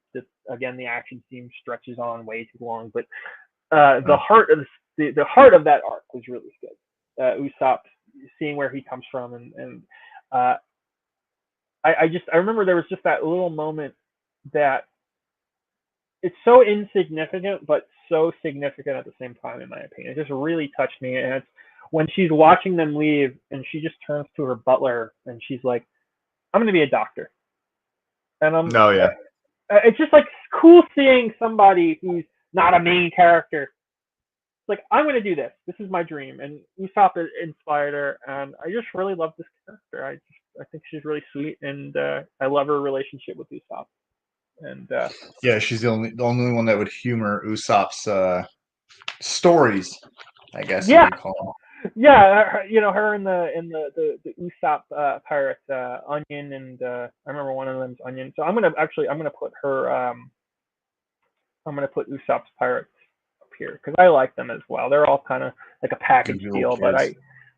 again the action scene stretches on way too long. But the heart of the heart of that arc was really good. Usopp, seeing where he comes from, and uh, I remember there was just that little moment that it's so insignificant but so significant at the same time, in my opinion. It just really touched me, and it's when she's watching them leave and she just turns to her butler and she's like, I'm going to be a doctor. And Oh yeah. it's just like cool seeing somebody who's not a main character. It's like, I'm going to do this. This is my dream. And Usopp inspired her, and I just really love this character. I think she's really sweet, and I love her relationship with Usopp. And Yeah, she's the only one that would humor Usopp's stories, I guess you yeah, could call yeah, her in the Usopp pirate Onion, and I remember one of them's Onion. So I'm gonna put her I'm gonna put Usopp's pirates up here because I like them as well. They're all kind of like a them. package Good little deal, but kids.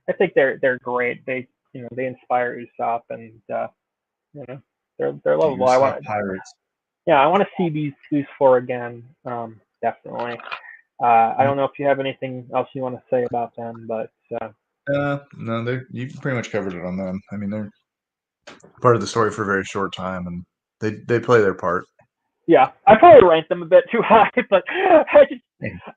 I think they're great. They inspire Usopp, and you know they're The lovable. Usopp Pirates. I want to see these four again. Definitely. I don't know if you have anything else you want to say about them, but No, you pretty much covered it on them. I mean, they're part of the story for a very short time, and they play their part. yeah, I probably ranked them a bit too high, but Yeah.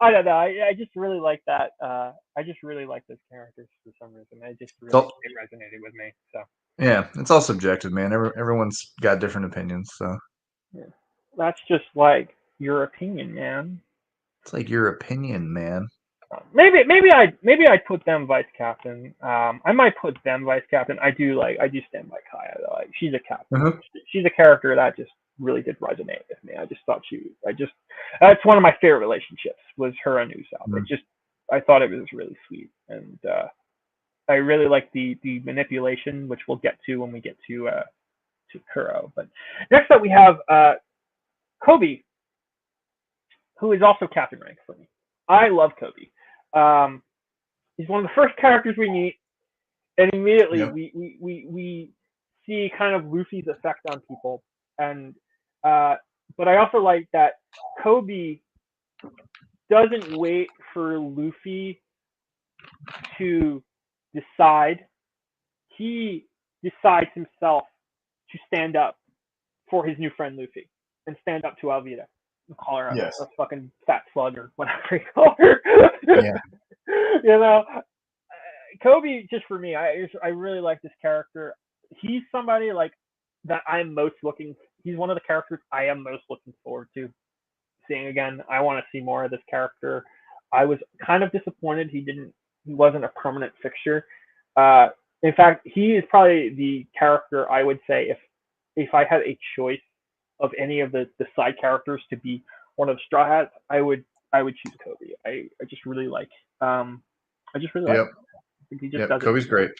I don't know. I just really like that. I just really like those characters for some reason. So It resonated with me. So yeah, it's all subjective, man. Everyone's got different opinions, so yeah. That's just like your opinion, man. it's like your opinion, man. Maybe I'd put them vice captain. I might put them vice captain. I do stand by Kaya though. Like, she's a captain. Uh-huh. She's a character that just really did resonate with me. That's one of my favorite relationships was her and Usopp. Mhm. I thought it was really sweet, and I really like the manipulation, which we'll get to when we get to Kuro. But next up we have Kobe, who is also captain rank for me. I love Kobe. Um, he's one of the first characters we meet, and immediately Yep. we see kind of Luffy's effect on people, and but I also like that Kobe doesn't wait for Luffy to decide. He decides himself to stand up for his new friend Luffy and stand up to Alvida and call her Yes. a fucking fat slug or whatever he called her. Yeah. you know, Kobe, just for me, I really like this character. He's somebody like that I'm most looking. He's one of the characters I am most looking forward to seeing again. I want to see more of this character. I was kind of disappointed he wasn't a permanent fixture. In fact, he is probably the character I would say if I had a choice of any of the side characters to be one of Straw Hats, I would choose Kobe. I just really like I just really like Yep. him. I think he just Yep. does it. Kobe's great.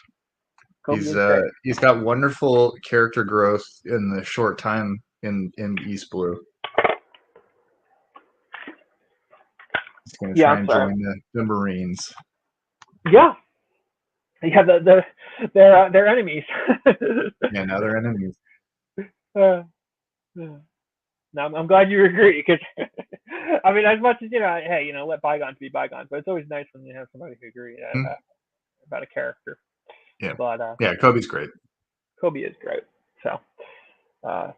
Kobe is great. He's got wonderful character growth in the short time in East Blue. He's going to Yeah, try I'm and sorry. join the Marines. Yeah, yeah. They're enemies. Yeah, now they're enemies. uh, no, I'm glad you agree because I mean, as much as hey, let bygones be bygones, but it's always nice when you have somebody who agree Hmm? about a character. Yeah, But yeah. Kobe's great. Kobe is great. So, uh,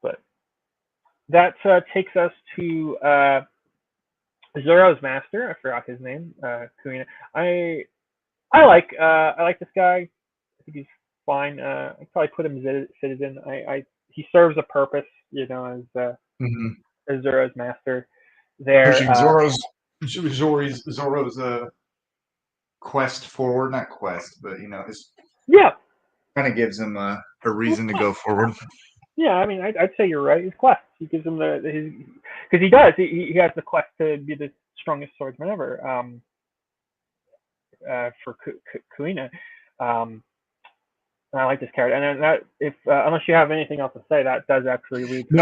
but that takes us to Zoro's master. I forgot his name. Kuina. I I like this guy. I think he's fine. I'd probably put him as citizen. He serves a purpose, Hmm. as Zoro's master. There, Pushing Zoro's quest forward, not quest, but his yeah, kind of gives him a reason to go forward. yeah. I mean, I'd say you're right. His quest. He gives him his because he does. He has the quest to be the strongest swordsman ever. For Kuina. Um, and I like this character. And then that, if unless you have anything else to say, that does actually lead to.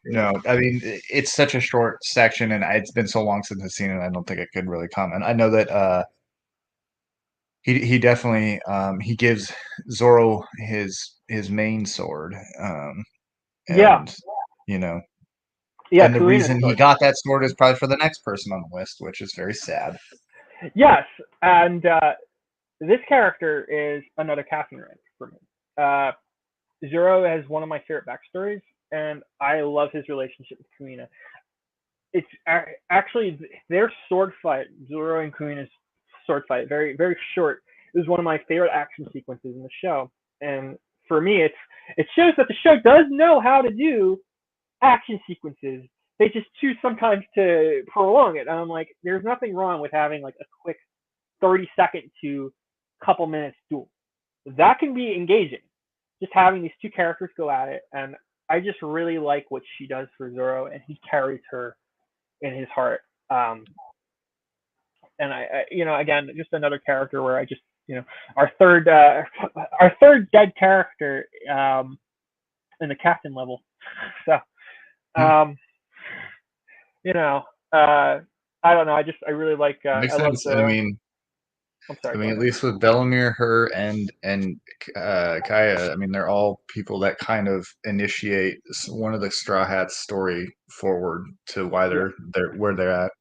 No. I mean, it's such a short section, and it's been so long since I've seen it. I don't think I could really comment. I know that he definitely he gives Zoro his main sword, Yeah, and you know, yeah, and the Kuina's reason he sword. got that sword is probably for the next person on the list, which is very sad. Yes, and this character is another casting rank for me. Uh, Zoro has one of my favorite backstories, and I love his relationship with Kuina. It's actually their sword fight, Zoro and Kuina's sword fight, very very short. It was one of my favorite action sequences in the show, and for me, it shows that the show does know how to do action sequences. They just choose sometimes to prolong it. And I'm like, there's nothing wrong with having like a quick 30-second to couple minutes duel. That can be engaging. Just having these two characters go at it, and I just really like what she does for Zoro, and he carries her in his heart. And again, just another character where I just, our third, our third dead character in the captain level. So, Hmm. um, you know, uh, I don't know. I really like. Makes I love sense. Zoro. I'm sorry. I Go mean, at ahead. least with Bellamere, her, and Kaya, I mean, they're all people that kind of initiate one of the Straw Hats' story forward to why Yeah. they're where they're at.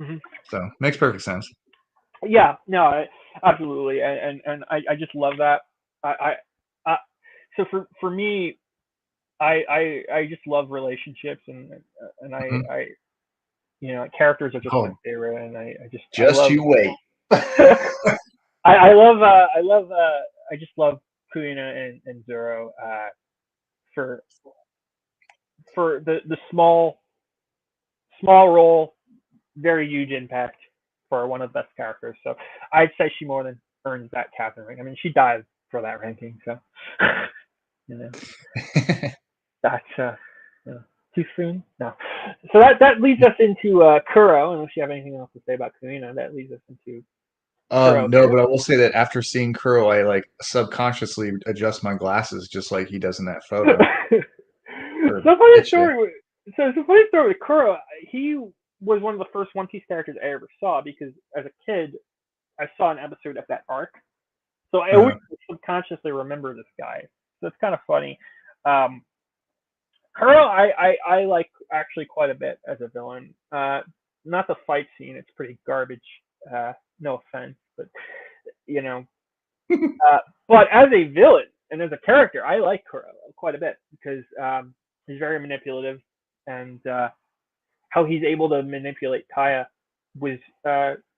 Hmm. So makes perfect sense. Yeah. No. Absolutely. And I just love that. I so for me, I just love relationships, and Mhm. characters are just my Oh, favorite, and I just love. you wait. I just love Kuina and Zoro for the small role, very huge impact for one of the best characters. So I'd say she more than earns that captain rank. I mean, she died for that ranking, so you know that's too soon. No. So that leads us into Kuro. Unless you have anything else to say about Kuina, that leads us into Kuro No, here. but I will say that after seeing Kuro, I like subconsciously adjust my glasses just like he does in that photo so for funny picture. story. So funny story with Kuro. He was one of the first One Piece characters I ever saw because as a kid I saw an episode of that arc. So I always Uh-huh. subconsciously remember this guy. So it's kind of funny. Um, Kuro, I like actually quite a bit as a villain. Not the fight scene; it's pretty garbage. No offense, but you know. Uh, but as a villain and as a character, I like Kuro quite a bit because he's very manipulative, and how he's able to manipulate Kaya was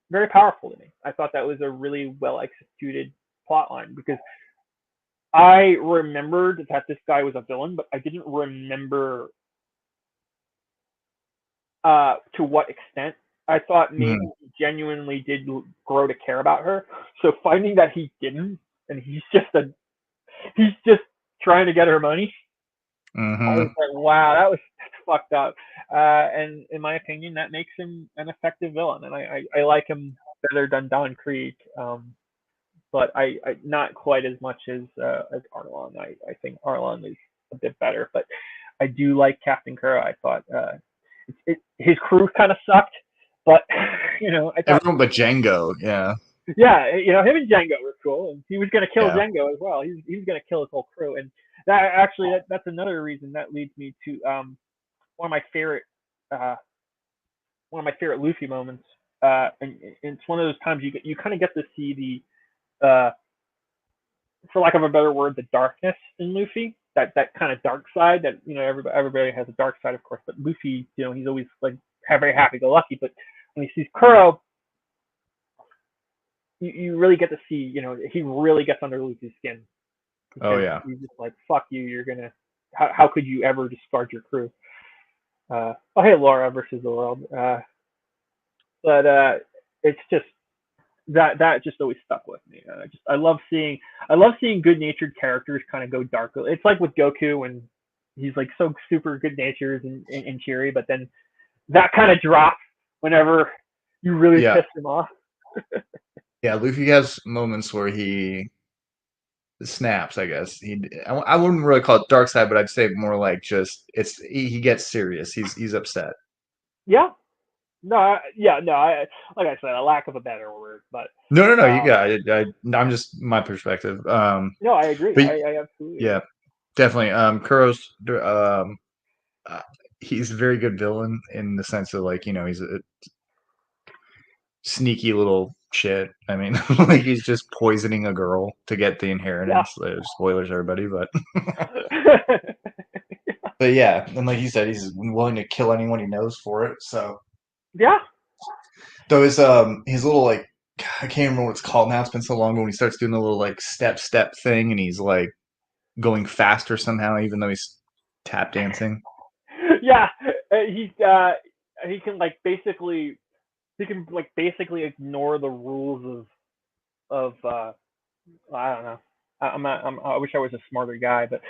very powerful to me. I thought that was a really well executed plot line because I remembered that this guy was a villain, but I didn't remember to what extent. I thought maybe Mhm. he genuinely did grow to care about her. So finding that he didn't, and he's just trying to get her money. I was Mhm. like, wow, that's fucked up. And in my opinion, that makes him an effective villain, and I like him better than Don Krieg. But I not quite as much as Arlon. I think Arlon is a bit better, but I do like Captain Kuro. I thought his crew kind of sucked, but I thought Everyone but Django. Yeah. yeah, him and Django were cool, and he was gonna kill Yeah. Django as well. He was gonna kill his whole crew, and that's another reason that leads me to one of my favorite uh, one of my favorite Luffy moments. And it's one of those times you kind of get to see the for lack of a better word, the darkness in Luffy. That kind of dark side that everybody has a dark side, of course, but Luffy, he's always like very happy-go-lucky. But when he sees Kuro, you really get to see, he really gets under Luffy's skin Oh because yeah. he's just like, fuck you, you're gonna, how could you ever discard your crew? Oh hey, Laura versus the world. But it's just that just always stuck with me. I love seeing good natured characters kind of go dark. It's like with Goku when he's like so super good natured and cheery, but then that kind of drops whenever you really Yeah. piss him off. Yeah. Luffy has moments where he snaps. I guess I wouldn't really call it dark side, but I'd say more like just he gets serious. He's upset. Yeah, no, yeah, no. Like I said, a lack of a better word, but No. You um, got it. I'm just my perspective. no, I agree. But I absolutely yeah, agree. definitely. Kuro's uh, he's a very good villain in the sense of like he's a sneaky little shit. I mean, like he's just poisoning a girl to get the Yeah. inheritance. Spoilers, everybody, but yeah, and like you said, he's willing to kill anyone he knows for it. So Yeah. though his little like I can't remember what it's called now. It's been so long. But when he starts doing the little like step thing, and he's like going faster somehow, even though he's tap dancing. Yeah. He's he can like basically ignore the rules of I don't know. I wish I was a smarter guy, but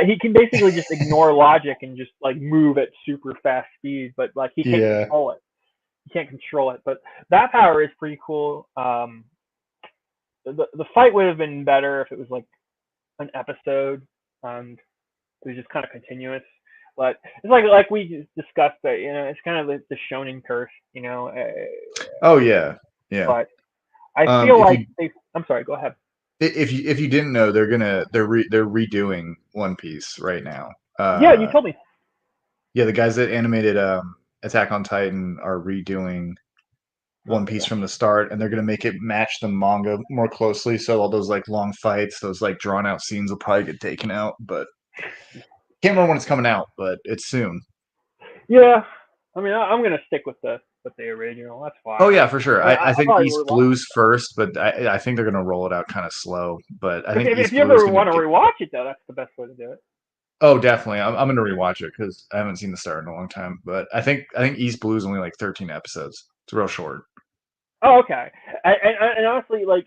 he can basically just ignore logic and just like move at super fast speed, but like he can't Yeah. control it. He can't control it, but that power is pretty cool. The fight would have been better if it was like an episode and it was just kind of continuous. But it's like we discussed that it's kind of the shonen curse, Oh yeah. Yeah. but I feel If like you I'm sorry, go ahead. if you didn't know, they're redoing One Piece right now. Yeah, you told me. Yeah, the guys that animated Attack on Titan are redoing Oh One my Piece gosh. from the start, and they're gonna make it match the manga more closely. So all those like long fights, those like drawn out scenes will probably get taken out. But can't remember when it's coming out, but it's soon. Yeah, I mean, I'm gonna stick with the original. That's Oh fine. yeah, for sure. I I think probably East would watch Blue's first, but I think they're gonna roll it out kind of slow. But I think if East you Blue is ever gonna want to get. rewatch it though. That's the best way to do it. Oh, definitely. I'm gonna rewatch it because I haven't seen the start in a long time. But I think East Blue is only like 13 episodes. It's real short. Oh, okay. And honestly, like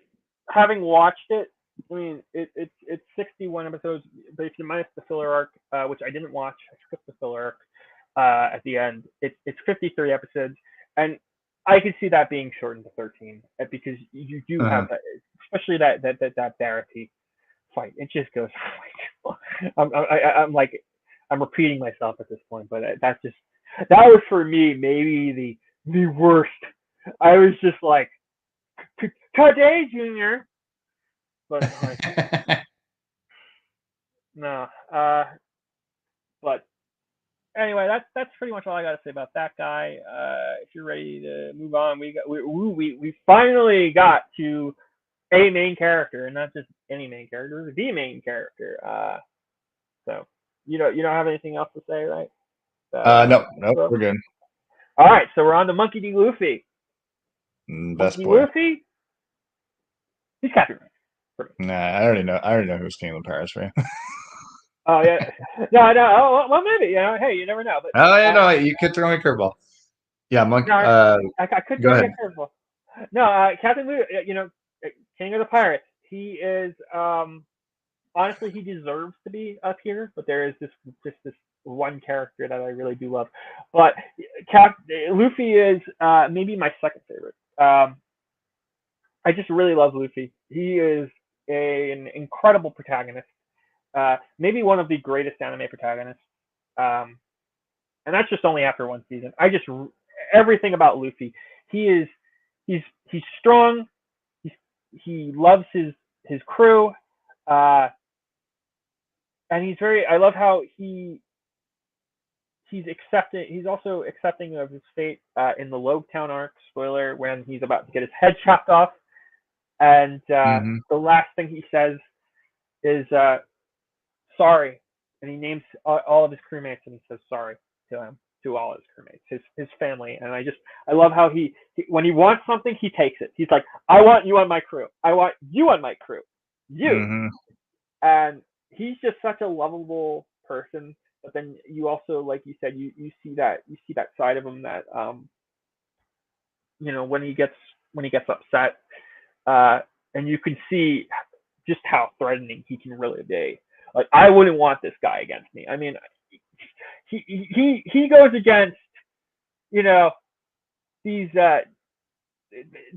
having watched it, I mean, it's 61 episodes, but if you minus the filler arc, which I didn't watch, I skipped the filler arc at the end. It's 53 episodes, and I could see that being shortened to 13 because you do have Uh-huh. that, especially that Barrett fight. It just goes. I'm like I'm repeating myself at this point, but that was for me maybe the worst. I was just like today, Junior, but like no. But anyway, that's pretty much all I got to say about that guy. If you're ready to move on, we finally got to a main character, and not just any main character, the main character. So you don't have anything else to say, right? No, So, we're good. all right, so we're on to Monkey D. Luffy. Best Monkey D. boy. Luffy, he's Captain America. Nah, I already know who's King of Paris for you. Oh yeah, no. Oh, well, maybe. Hey, you never know. But Oh yeah, no, you could throw me a curveball. Yeah, Monk. No, I could Go throw you ahead. a curveball. No, Captain Lou, King of the Pirates. He is honestly, he deserves to be up here, but there is just this one character that I really do love. But Luffy is maybe my second favorite. I just really love Luffy. He is an incredible protagonist. Maybe one of the greatest anime protagonists. Um, and that's just only after one season. Everything about Luffy. He is he's strong. He's, he loves his crew. Uh, and he's very. I love how he's accepting. He's also accepting of his fate in the Logtown arc. Spoiler: when he's about to get his head chopped off, and Hmm. the last thing he says is sorry, and he names all of his crewmates, and he says sorry to him, to all his crewmates, his family. And I love how he when he wants something, he takes it. He's like, I want you on my crew. I want you on my crew. You. Hmm. And he's just such a lovable person. But then you also, like you said, you see that side of him that when he gets upset, and you can see just how threatening he can really be. Like, I wouldn't want this guy against me. I mean, he goes against you know these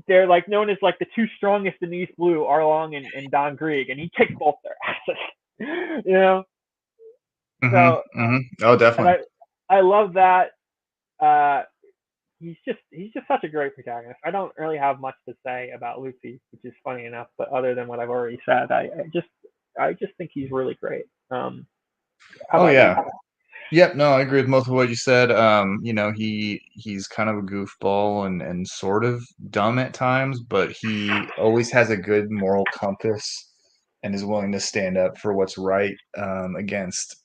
they're like known as like the two strongest in East Blue, Arlong and Don Grieg, and he kicks both their asses. Hmm. So Hmm. Oh, and definitely. I love that. Uh, he's just such a great protagonist. I don't really have much to say about Luffy, which is funny enough. But other than what I've already said, I just think he's really great. How Oh about you? yeah. Yep, no, I agree with most of what you said. He's kind of a goofball and sort of dumb at times, but he always has a good moral compass and is willing to stand up for what's right, against,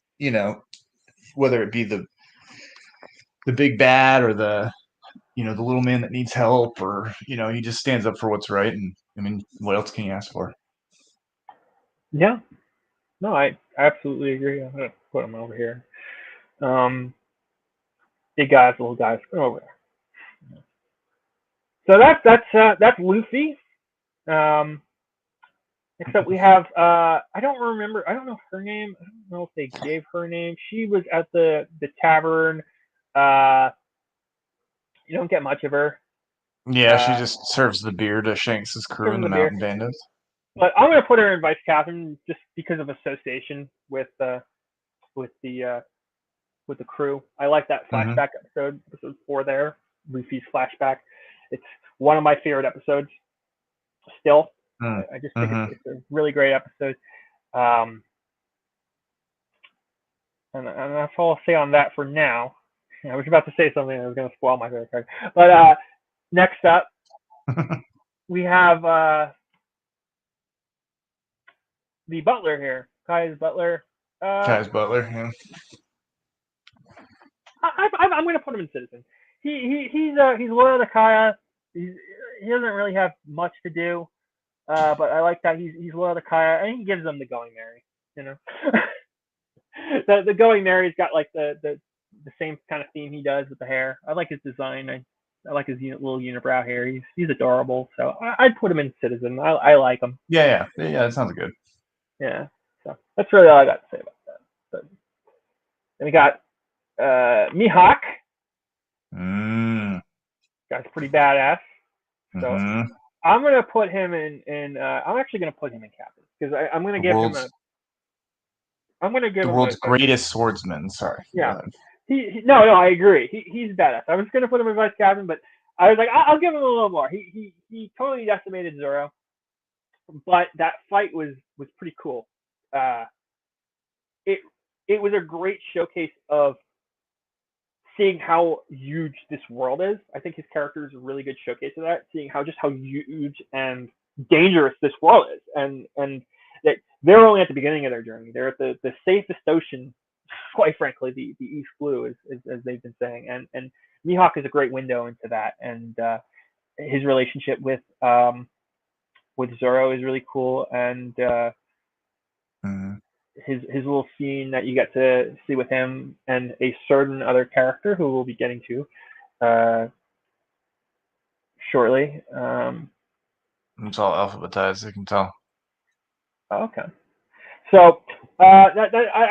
whether it be the big bad or the little man that needs help, or he just stands up for what's right. And I mean, what else can you ask for? Yeah, no, I absolutely agree. I'm gonna put him over here. Um, Big guys, little guys, come over there. So that's Luffy. Um, Except we have I don't remember. I don't know her name. I don't know if they gave her name. She was at the tavern. Uh, you don't get much of her. Yeah, she Uh, just serves the beer to Shanks's crew gives and them the the beer. Mountain Bandits. But I'm gonna put her in vice captain just because of association with the crew. I like that Hmm. flashback episode 4 there, Luffy's flashback. It's one of my favorite episodes still. I just think Hmm. it's a really great episode. Um, and that's all I'll say on that for now. I was about to say something that was going to spoil my favorite character. But next up, we have the butler here, Kai's butler. Uh, Kai's butler. Yeah. I'm going to put him in citizen. He's loyal to Kaya. He doesn't really have much to do, but I like that he's loyal to Kaya, and he gives them the going Mary. You know, the going Mary's got like the same kind of theme he does with the hair. I like his design. I like his little unibrow hair. He's adorable. So I'd put him in citizen. I like him. Yeah, that sounds good. Yeah. So that's really all I got to say about that. But then we got Mihawk. Mm, Guy's pretty badass. So hmm. I'm gonna put him in. I'm actually gonna put him in captain because I'm gonna The give him a. world's I'm gonna give the him world's greatest swordsman. Sorry. Go yeah. ahead. No, I agree. He's badass. I was gonna put him in vice captain, but I was like, I'll give him a little more. He totally decimated Zoro, but that fight was pretty cool. Uh, it it was a great showcase of seeing how huge this world is. I think his character is a really good showcase of that. Seeing how huge and dangerous this world is, and that they're only at the beginning of their journey. They're at the safest ocean, quite frankly, the East Blue, as they've been saying, and Mihawk is a great window into that, and his relationship with Zoro is really cool, and Hmm. his little scene that you get to see with him and a certain other character who we'll be getting to uh, shortly. It's all alphabetized. You can tell. Okay. So I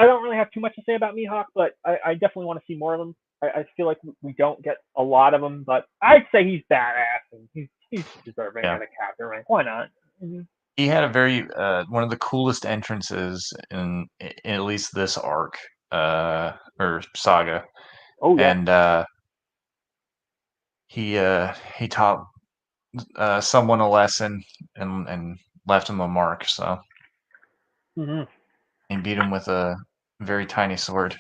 don't really have too much to say about Mihawk, but I definitely want to see more of them. I feel like we don't get a lot of them, but I'd say he's badass and he's deserving Yeah. at a captain rank. Why not? Mm-hmm. He had a very one of the coolest entrances in at least this arc or saga, Oh yeah. and he taught someone a lesson and left him a mark. So Mm-hmm. he beat him with a very tiny sword.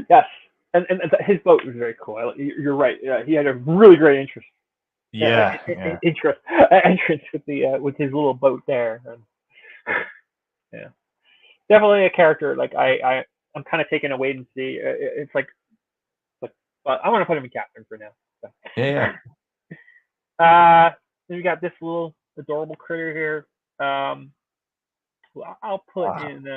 Yes, and his boat was very cool. You're right. He had a really great Yeah, yeah, entrance with his little boat there. And, yeah, definitely a character. Like I'm kind of taking a wait and see. It's like, but I want to put him in captain for now. So. yeah, yeah. Then we got this little adorable critter here. I'll put Ah, in.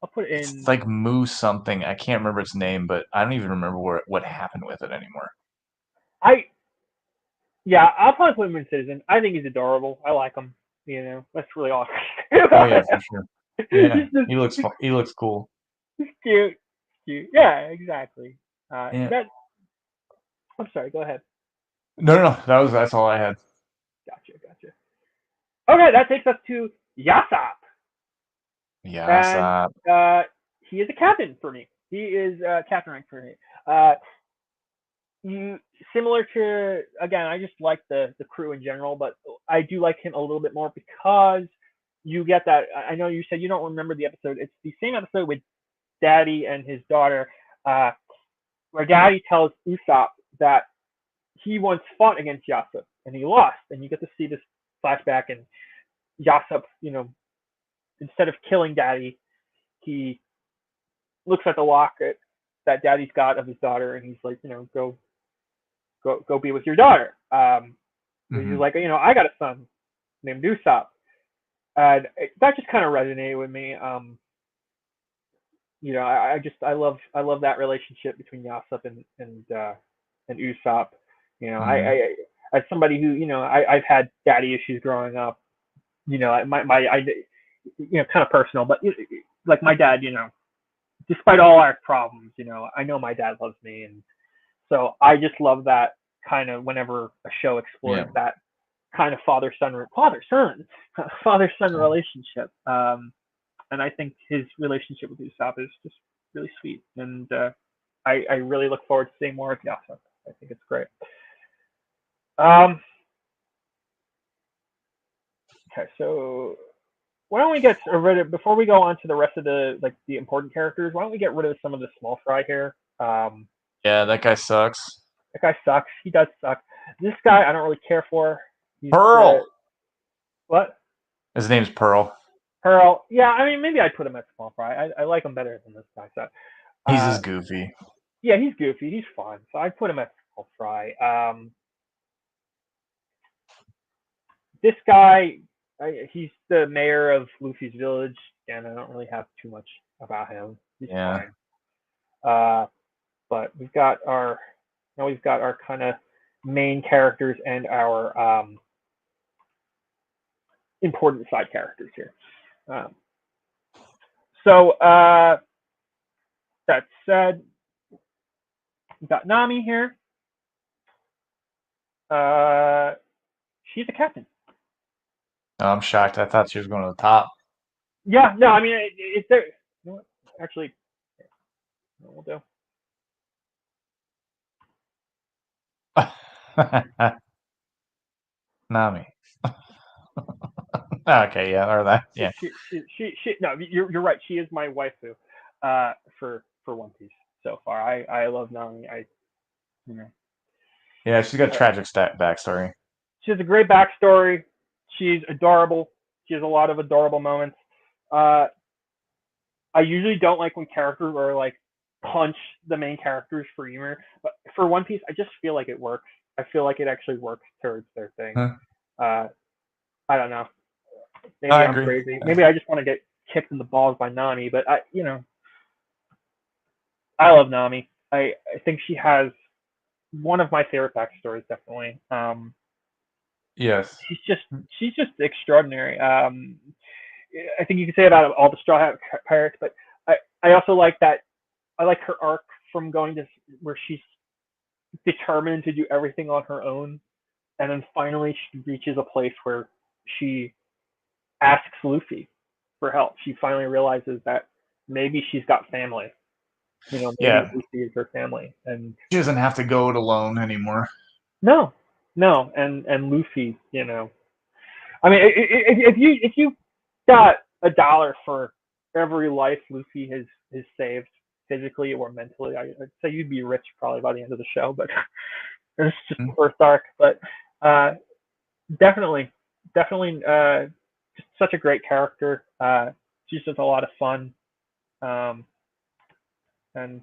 I'll put it's in. like Moo something. I can't remember its name, but I don't even remember what happened with it anymore. I Yeah, I'll probably put him in citizen. I think he's adorable. I like him. That's really all. Oh yeah, for sure. Yeah, He's just he looks cool. he's cute, cute. Yeah, exactly. Yeah. That. I'm sorry. Go ahead. No, no, no. That's all I had. Gotcha. Okay, that takes us to Yasop, Yes. and he is a captain for me. He is captain rank for me. Uh, you Similar to, again, I just like the crew in general, but I do like him a little bit more because you get that. I know you said you don't remember the episode. It's the same episode with Daddy and his daughter, uh, where Daddy tells Usopp that he once fought against Yasop and he lost, and you get to see this flashback, and Yasop, instead of killing Daddy, he looks at the locket that Daddy's got of his daughter, and he's like, go be with your daughter. He's Hmm. like, I got a son named Usopp, and that just kind of resonated with me. I love that relationship between Yasop and Usopp. Hmm. As somebody who, I've had daddy issues growing up. Kind of personal, but like my dad, despite all our problems, I know my dad loves me, and so I just love that kind of whenever a show explores Yeah. that kind of father son relationship. And I think his relationship with Usopp is just really sweet, and I really look forward to seeing more of Usopp. I think it's great. Um, okay, so why don't we get rid of, before we go on to the rest of the important characters? Why don't we get rid of some of the small fry here? Yeah, that guy sucks. That guy sucks. He does suck. This guy I don't really care for. He's Pearl. what? His name's Pearl. Pearl. Yeah, I mean maybe I'd put him at small fry. I like him better than this guy. So He's uh, just goofy. yeah, he's goofy. He's fun. So I'd put him at small fry. This guy, he's the mayor of Luffy's village, and I don't really have too much about him. He's Yeah. fine. Uh, but we've got our kind of main characters and our important side characters here. Um, so that said, we've got Nami here. Uh, she's a captain. Oh, I'm shocked. I thought she was going to the top. Yeah, no, I mean it's there. You know what? Actually, we'll do. Nami. Okay, yeah, or that. Yeah. No, you're right. She is my waifu, for One Piece so far. I love Nami. You know, Yeah, she's got a uh, tragic backstory. she has a great backstory. She's adorable. She has a lot of adorable moments. Uh, I usually don't like when characters are like punch the main characters for humor, but for One Piece, I just feel like it works. I feel like it actually works towards their thing. Huh. Uh, I don't know. Maybe I I'm agree. crazy. Maybe I just want to get kicked in the balls by Nami, but I love Nami. I think she has one of my favorite backstories, definitely. Yes. She's just extraordinary. I think you can say about all the Straw Hat Pirates, but I I also like that. I like her arc from going to where she's determined to do everything on her own, and then finally she reaches a place where she asks Luffy for help. She finally realizes that maybe she's got family. Maybe Yeah. Luffy is her family, and She doesn't have to go it alone anymore. no, no, and Luffy, I mean, if you got $1 for every life Luffy has saved, physically or mentally, I'd say you'd be rich probably by the end of the show. But it's just the Mhm. first arc. But uh, definitely, definitely, just such a great character. She's just a lot of fun. Um, and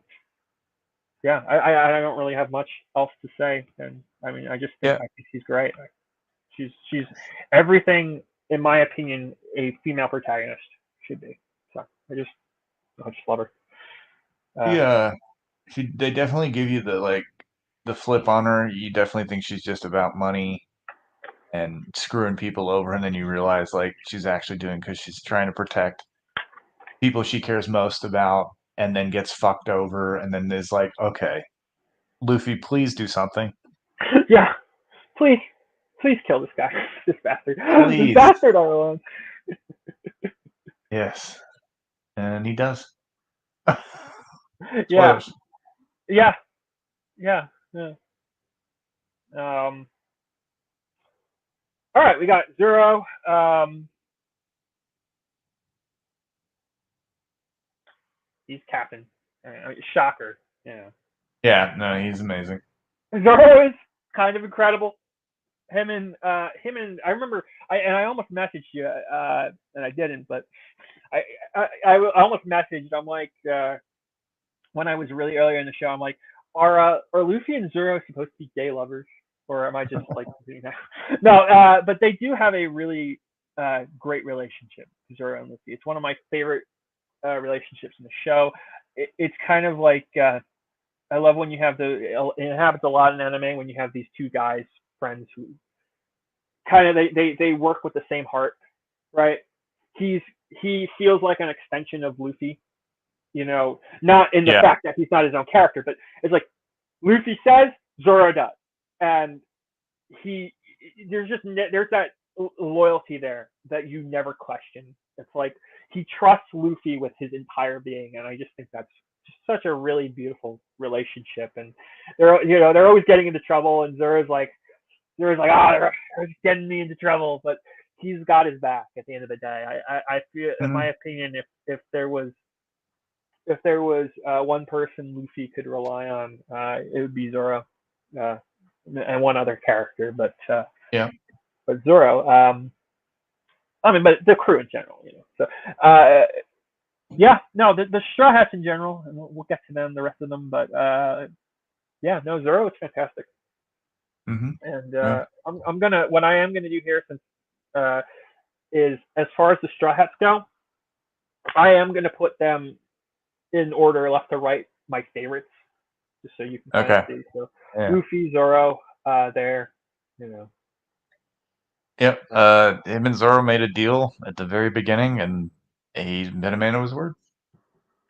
yeah, I don't really have much else to say. And I mean, Yeah. I think she's great. She's everything, in my opinion, a female protagonist should be. So I just love her. Uh, Yeah. They definitely give you the flip on her. You definitely think she's just about money and screwing people over, and then you realize like she's actually doing because she's trying to protect people she cares most about, and then gets fucked over, and then is like, okay, Luffy, please do something, yeah, please, please kill this guy, this bastard, this please. bastard all alone. Yes, and he does. Yeah, Spoilers. yeah, yeah, yeah. Um, all right, we got Zero. He's captain. Shocker. Yeah. Yeah, no, he's amazing. Zoro is kind of incredible. Him and I remember I almost messaged you and I didn't, but I I almost messaged. I'm like when I was really earlier in the show, I'm like, are Luffy and Zoro supposed to be gay lovers, or am I just like doing that? No, but they do have a really great relationship, Zoro and Luffy. It's one of my favorite relationships in the show. It's kind of like I love when you have it happens a lot in anime when you have these two guys friends who kind of they work with the same heart, right? He's he feels like an extension of Luffy, not in the Yeah, fact that he's not his own character, but it's like Luffy says, Zoro does, and he there's that loyalty there that you never question. It's like he trusts Luffy with his entire being, and I just think that's just such a really beautiful relationship. And they're always getting into trouble, and Zoro's like, they're getting me into trouble, but he's got his back at the end of the day. I feel, in my mhm, opinion, if there was one person Luffy could rely on, it would be Zoro, uh, and one other character, yeah, but Zoro. I mean, but the crew in general. So, uh, yeah, no, the Straw Hats in general, and we'll get to them, the rest of them, but yeah, no, Zoro is fantastic, mhm, and yeah, what I am gonna do here, since uh, is as far as the Straw Hats go, I am gonna put them in order, left to right, my favorites, just so you can kind of okay, see. So, yeah, Luffy, Zoro, there, you know. yep. Him and Zoro made a deal at the very beginning, and he's been a man of his word.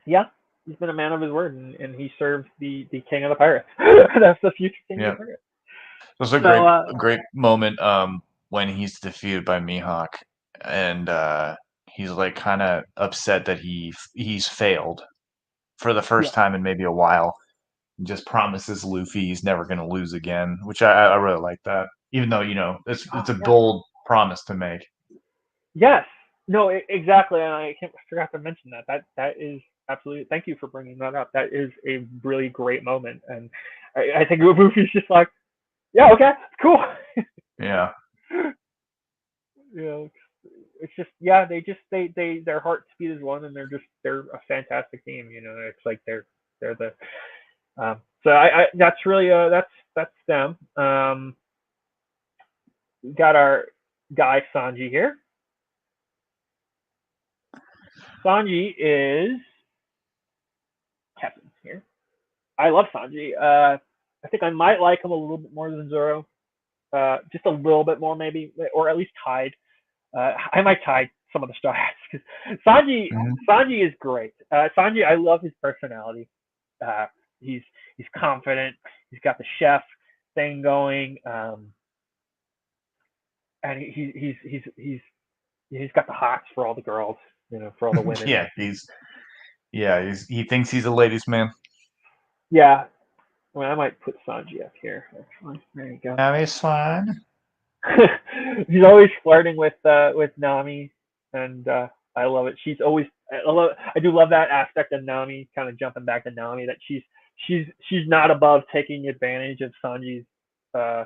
Yeah, he's been a man of his word, and he serves the king of the pirates. That's the future king of Yeah, the pirates. it was a So, great moment. When he's defeated by Mihawk, and he's like kind of upset that he's failed for the yeah, first time in maybe a while. Just promises Luffy he's never going to lose again, which I really like that. Even though it's oh, a yeah, bold promise to make. yes, no, exactly, and I forgot to mention that. That is absolutely. Thank you for bringing that up. That is a really great moment, and I think Luffy's just like, yeah, okay, cool. Yeah. you know, it's just yeah, they their heart speed is one, and they're a fantastic team. It's like they're the so I that's really that's them. We got our guy Sanji here. Sanji is captain here. I love Sanji. I think I might like him a little bit more than Zoro. Just a little bit more maybe, or at least tied. I might tie some of the Straw Hats because Mhm. Sanji is great. Sanji, I love his personality. Uh, he's he's confident. He's got the chef thing going, and he's got the hots for all the girls, for all the women. Yeah, he thinks he's a ladies' man. Yeah, well, I might put Sanji up here. Actually, there you go. That is fine. He's always flirting with Nami, and I love it. I do love that aspect of Nami, kind of jumping back to Nami, that she's not above taking advantage of uh,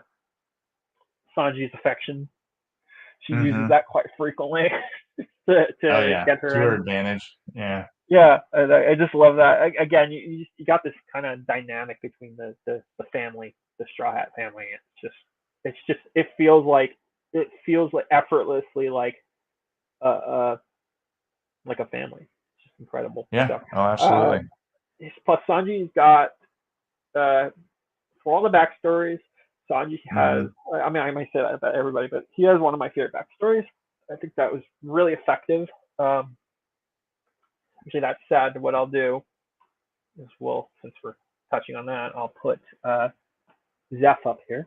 Sanji's affection. She uses Hmm. that quite frequently Oh to yeah, get to her her in. advantage. Yeah. Yeah, I just love that. Again, you got this kind of dynamic between the family, the Straw Hat family. It feels like effortlessly uh, like a family. It's just incredible. Yeah. So, Oh, uh, absolutely. plus Sanji's got uh, for all the backstories. Sanji has. Hmm. I mean, I might say that about everybody, but he has one of my favorite backstories. I think that was really effective. Um, Actually, that's sad. What I'll do is, well, since we're touching on that, I'll put Zeph up here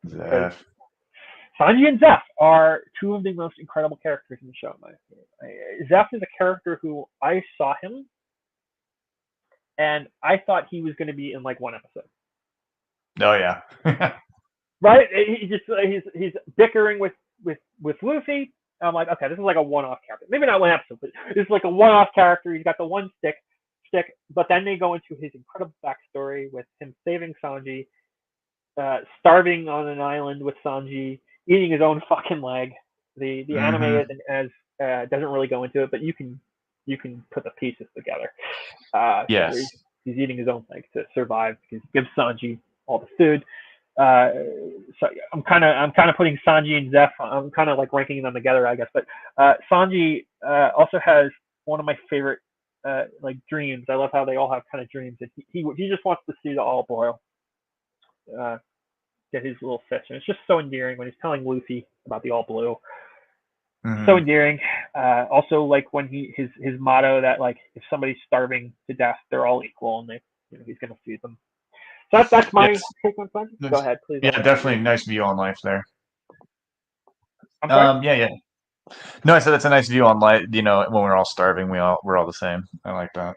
because Zeph. Sanji and Zeph are two of the most incredible characters in the show, in my opinion. Zeph is a character who I saw him and I thought he was going to be in like one episode. Oh yeah. Right? He's bickering with Luffy. I'm like, okay, this is like a one-off character. Maybe not one episode, but it's like a one-off character. He's got the one stick, but then they go into his incredible backstory with him saving Sanji, starving on an island with Sanji, eating his own fucking leg. The anime Hmm. isn't as doesn't really go into it, but you can put the pieces together. Where Yes. he's eating his own leg to survive because he gives Sanji all the food. Uh, so I'm kind of putting Sanji and Zeph. I'm kind of like ranking them together, I guess. But Sanji also has one of my favorite like dreams. I love how they all have kind of dreams. And he just wants to see the all boil. Uh, get his little fish, and it's just so endearing when he's telling Luffy about the all blue. So Hmm. endearing. Also, like when his motto that like if somebody's starving to death, they're all equal, and he's gonna feed them. So that's my Yes. take on Sanji. Go ahead, please let Yeah, me know what definitely yours a is. nice view on life there. I'm sorry. Yeah, yeah. No, I said it's a nice view on life. When we're all starving, we're all the same. I like that.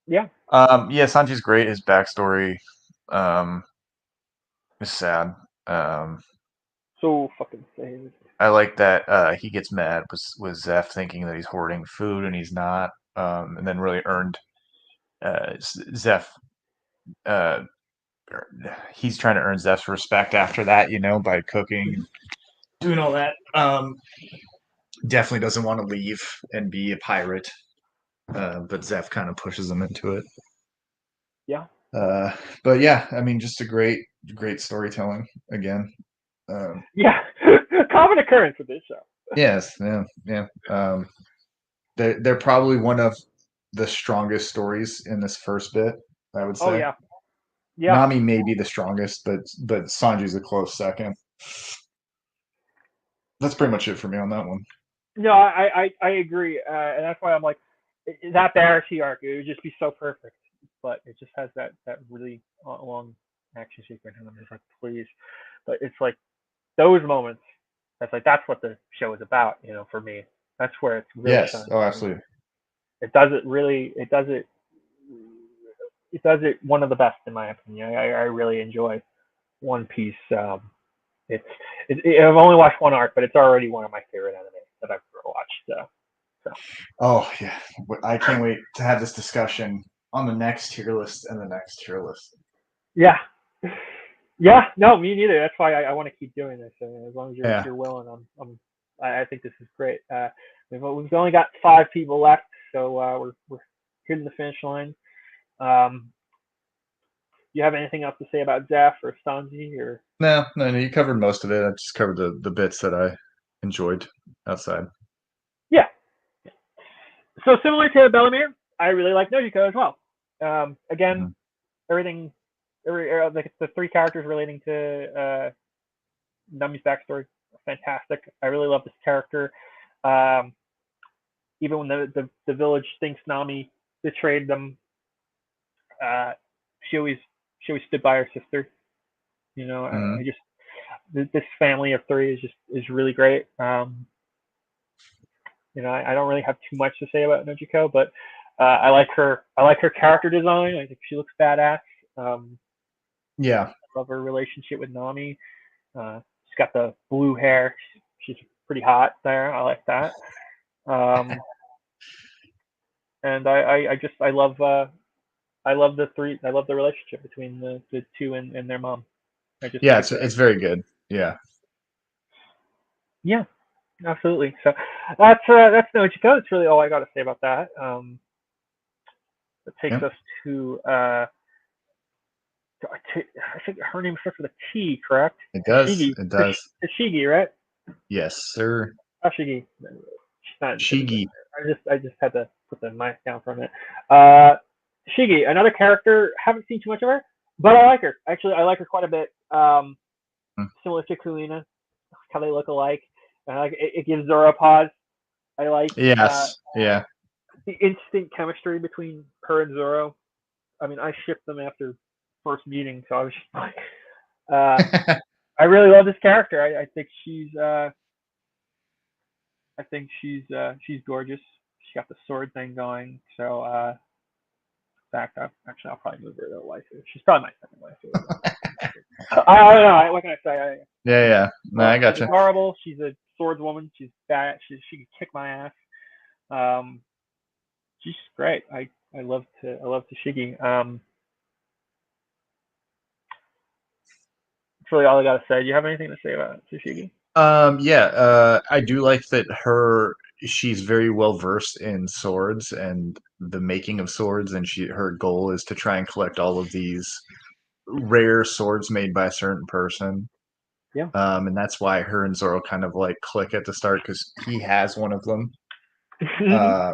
Yeah. Yeah, Sanji's great. His backstory, um, is sad. Um, So fucking sad. I like that he gets mad with Zeph thinking that he's hoarding food and he's not, and then really earned Zeph. Uh, he's trying to earn Zeph's respect after that, by cooking, Mm-hmm. doing all that. Definitely doesn't want to leave and be a pirate, but Zeph kind of pushes him into it. Yeah. Uh, but yeah, I mean, just a great storytelling again. Um, Yeah. Common occurrence with this show. yes, yeah, yeah. They're probably one of the strongest stories in this first bit, I would Oh say. yeah. Yeah. Nami may be the strongest, but Sanji's a close second. That's pretty much it for me on that one. No, I agree, and that's why I'm like that Barrashi arc. It would just be so perfect, but it just has that really long action sequence, and I'm just like, please. But it's like those moments. That's what the show is about, for me. That's where it really Yes. shines Oh, for me. absolutely. It does it really. It does it one of the best in my opinion. I really enjoy One Piece. It's I've only watched one arc, but it's already one of my favorite anime that I've ever watched. So Oh yeah, I can't wait to have this discussion on the next tier list and the next tier list. yeah, yeah. No, me neither. That's why I want to keep doing this. As long as Yeah. you're willing, I think this is great. We've only got 5 people left, so we're hitting the finish line. Um, you have anything else to say about Zeph or Sanji or? No, no, no. You covered most of it. I just covered the bits that I enjoyed outside. Yeah. So similar to Bellemere, I really like Nojiko as well. Again, Mhm. everything the three characters relating to Nami's backstory are fantastic. I really love this character. Um, Even when the village thinks Nami betrayed them, uh, she always stood by her sister. You know, Mhm. I just this family of three is really great. You know, I don't really have too much to say about Nojiko, but I like her. I like her character design. I think she looks badass. Um, Yeah. I love her relationship with Nami. She's got the blue hair. She's pretty hot there. I like that. Um, and I love the three. I love the relationship between the two and their mom. I just Yeah, think it's very good. Yeah. yeah, absolutely. So that's Nojiko. That's really all I got to say about that. That takes Yep. us to I think her name starts with a T, correct? It does. Tashigi. It does. Tashigi, right? Yes, sir. Tashigi. She's not. Shigi. I just had to put the mic down for a minute. Uh, Shigi, another character. Haven't seen too much of her, but I like her. Actually, I like her quite a bit. Similar to Kulina, how they look alike. Like it gives Zoro a pause. I like Yes. Yeah. the instant chemistry between her and Zoro. I mean, I shipped them after first meeting, so I was just like, uh, I really love this character. I think she's gorgeous. She got the sword thing going. So in fact, actually I'll probably move her to a waifu. She's probably my second waifu. I don't know. What can I say? Yeah. Yeah. No, I She's gotcha. adorable. She's a swordswoman. She's bad. She can kick my ass. Um, she's great. I love Tashigi. That's really all I gotta say. Do you have anything to say about Tashigi? Yeah, I do like that she's very well versed in swords and the making of swords, and her goal is to try and collect all of these rare swords made by a certain person. Yeah. And that's why her and Zoro kind of like click at the start because he has one of them. Uh,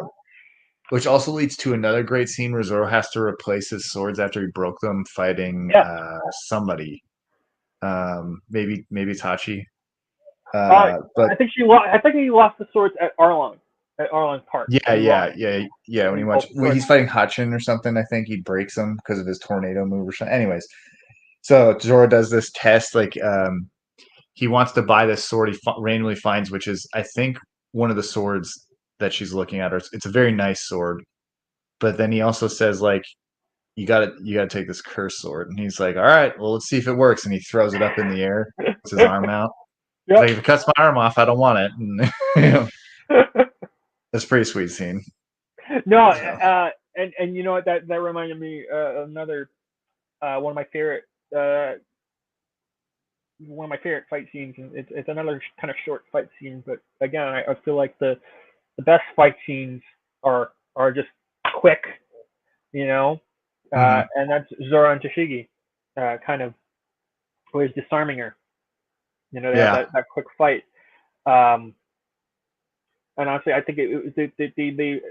which also leads to another great scene where Zoro has to replace his swords after he broke them fighting Yeah. somebody. Maybe Tachi. Uh, But I think she lost. I think he lost the swords at Arlong, Park. yeah, He lost, yeah. and he When broke the sword. he's fighting Hachin or something, I think he breaks them because of his tornado move or something. Anyways, so Zoro does this test. Like, he wants to buy this sword. He randomly finds, which is I think one of the swords that she's looking at. It's a very nice sword, but then he also says like, you gotta take this cursed sword, and he's like, all right, well, let's see if it works, and he throws it up in the air, puts his arm out. He's Yep. like, if it cuts my arm off, I don't want it. And, that's a pretty sweet scene. No, So. and you know what? That reminded me another one of my favorite uh, fight scenes, and it's another kind of short fight scene. But again, I feel like the best fight scenes are just quick, you know, Mhm. and that's Zoro and Tashigi, kind of where he's disarming her. You know, they have Yeah. that quick fight. Um, and honestly, I think you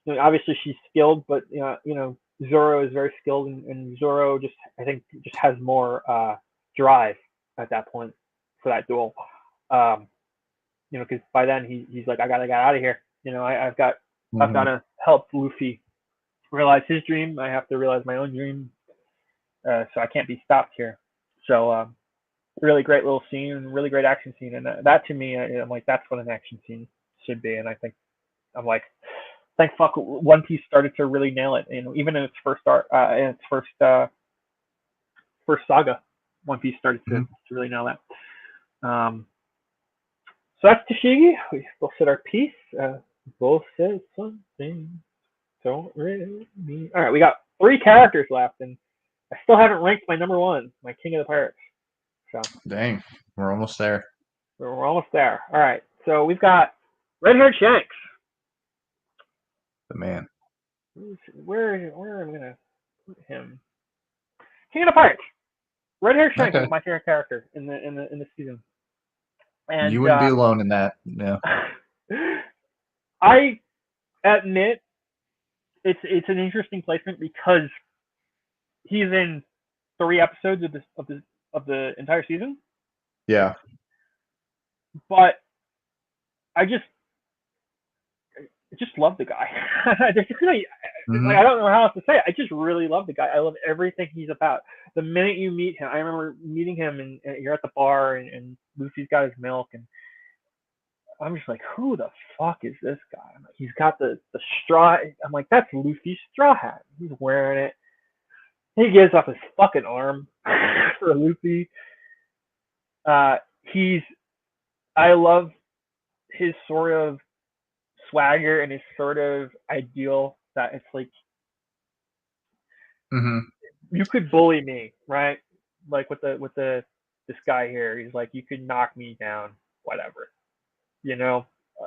know, obviously she's skilled, but Zoro is very skilled, and Zoro I think just has more drive at that point for that duel. Um, you know, because by then he's like, I gotta get out of here. You know, I've got Mhm. to help Luffy realize his dream. I have to realize my own dream. So I can't be stopped here. So really great little scene, really great action scene, and that to me, I'm like, that's what an action scene should be. And I think I'm like, thank fuck One Piece started to really nail it. You know, even in its first saga, One Piece started Mhm. to really nail that. So that's Tashigi. We both said our piece. Both said something. Don't really mean. All right, we got three characters left, and I still haven't ranked my number one, my King of the Pirates. So Dang, we're almost there. we're almost there. All right, so we've got Redhaired Shanks. The man. Where am I gonna put him? King of the Pirates. Redhaired Shanks Okay. is my favorite character in the season, You and wouldn't be alone in that. No. I admit it's an interesting placement because he's in 3 episodes of the entire season, Yeah. but I just love the guy. There's really, like, I Hmm. don't know how else to say it. I just really love the guy. I love everything he's about. The minute you meet him, I remember meeting him and you're at the bar and Lucy's got his milk and I'm just like, who the fuck is this guy? I'm like, he's got the straw. I'm like, that's Luffy's straw hat. He's wearing it. He gives up his fucking arm for Luffy. Uh, he's. I love his sort of swagger and his sort of ideal that it's like Hmm. you could bully me, right? Like with the this guy here, he's like, you could knock me down, whatever. You know,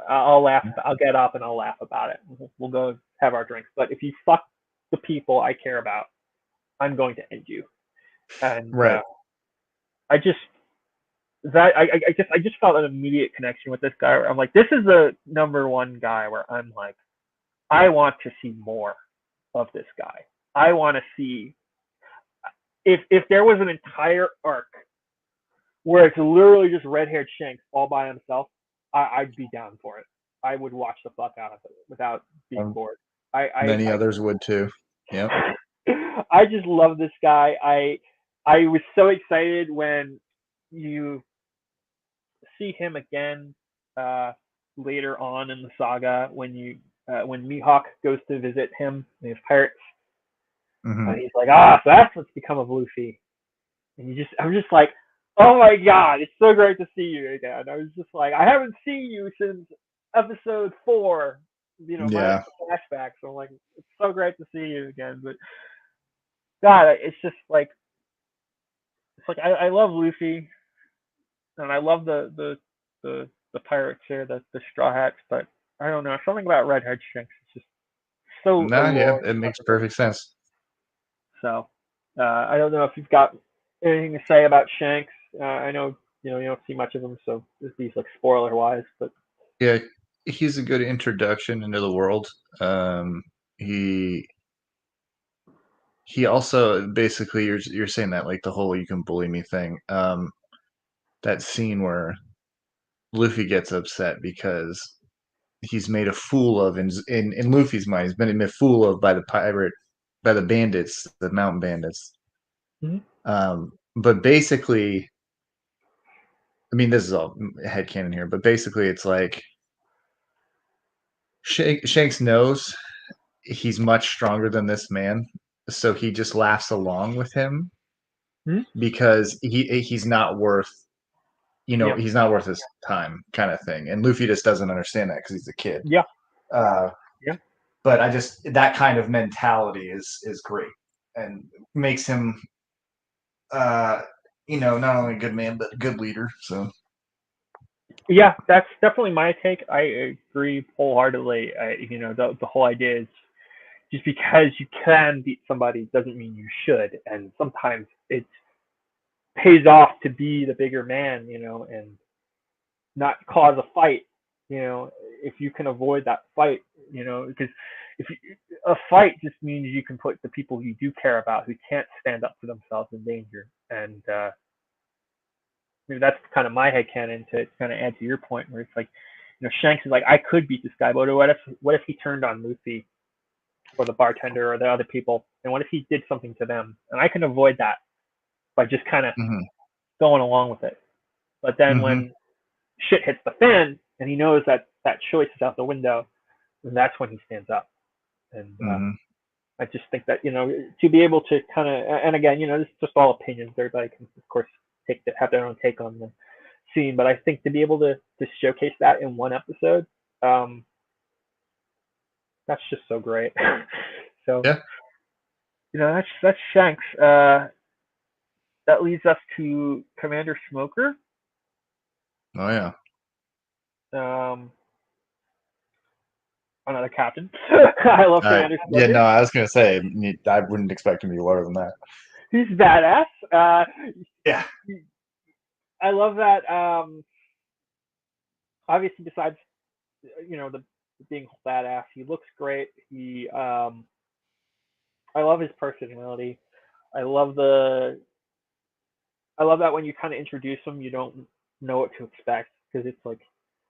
I'll laugh. I'll get up and I'll laugh about it. We'll go have our drinks. But if you fuck the people I care about, I'm going to end you. And Right. I just I just felt an immediate connection with this guy. Where I'm like, this is the number one guy where I'm like, I want to see more of this guy. I want to see if there was an entire arc where it's literally just red-haired Shanks all by himself, I'd be down for it. I would watch the fuck out of it without being Um, bored. Many others would too. Yep. I just love this guy. I was so excited when you see him again uh, later on in the saga when Mihawk goes to visit him and his pirates, and Hmm. he's like, so that's what's become of Luffy. And I'm just like, oh my god, it's so great to see you again. I was just like, I haven't seen you since episode 4, minus Yeah. the flashbacks. So I'm like, it's so great to see you again. But God, it's just like, it's like I love Luffy and I love the pirates here, the Straw Hats, but I don't know, something about Redhead Shanks is just so No, yeah, alluring it to makes me. perfect sense. So I don't know if you've got anything to say about Shanks. I know you don't see much of him, so this is like spoiler wise, but Yeah, he's a good introduction into the world. Um, he he also basically you're saying that like the whole "you can bully me" thing. That scene where Luffy gets upset because he's made a fool of in Luffy's mind. He's been made a fool of by the bandits, the mountain bandits. mm-hmm. But basically, I mean, this is all headcanon here, but basically, it's like Shanks knows he's much stronger than this man, so he just laughs along with him Mm-hmm. because he's not worth Yeah, he's not worth his time kind of thing. And Luffy just doesn't understand that because he's a kid. yeah, Uh, yeah, but I just that kind of mentality is great and makes him uh, not only a good man but a good leader. So yeah. That's definitely my take. I agree wholeheartedly. The whole idea is just because you can beat somebody doesn't mean you should, and sometimes it pays off to be the bigger man, and not cause a fight, if you can avoid that fight, because if you, a fight just means you can put the people you do care about who can't stand up for themselves in danger. And maybe that's kind of my headcanon to kind of add to your point where it's like, Shanks is like, I could beat this guy, but what if he turned on Luffy or the bartender or the other people? And what if he did something to them? And I can avoid that by just kind of hmm going along with it. But then hmm when shit hits the fan and he knows that that choice is out the window, and that's when he stands up. And hmm I just think that to be able to kind of, and again, this is just all opinions. Everybody can, of course, have their own take on the scene, but I think to be able to showcase that in one episode, um, that's just so great. So yeah. that's Shanks. That leads us to Commander Smoker. Oh yeah. Um, Another captain. I love Commander Yeah, Smoker. no, I was gonna say I wouldn't expect him to be lower than that. He's badass. Yeah. I love that. Obviously, besides the being badass, he looks great. I love his personality. I love that when you kind of introduce them, you don't know what to expect because it's like,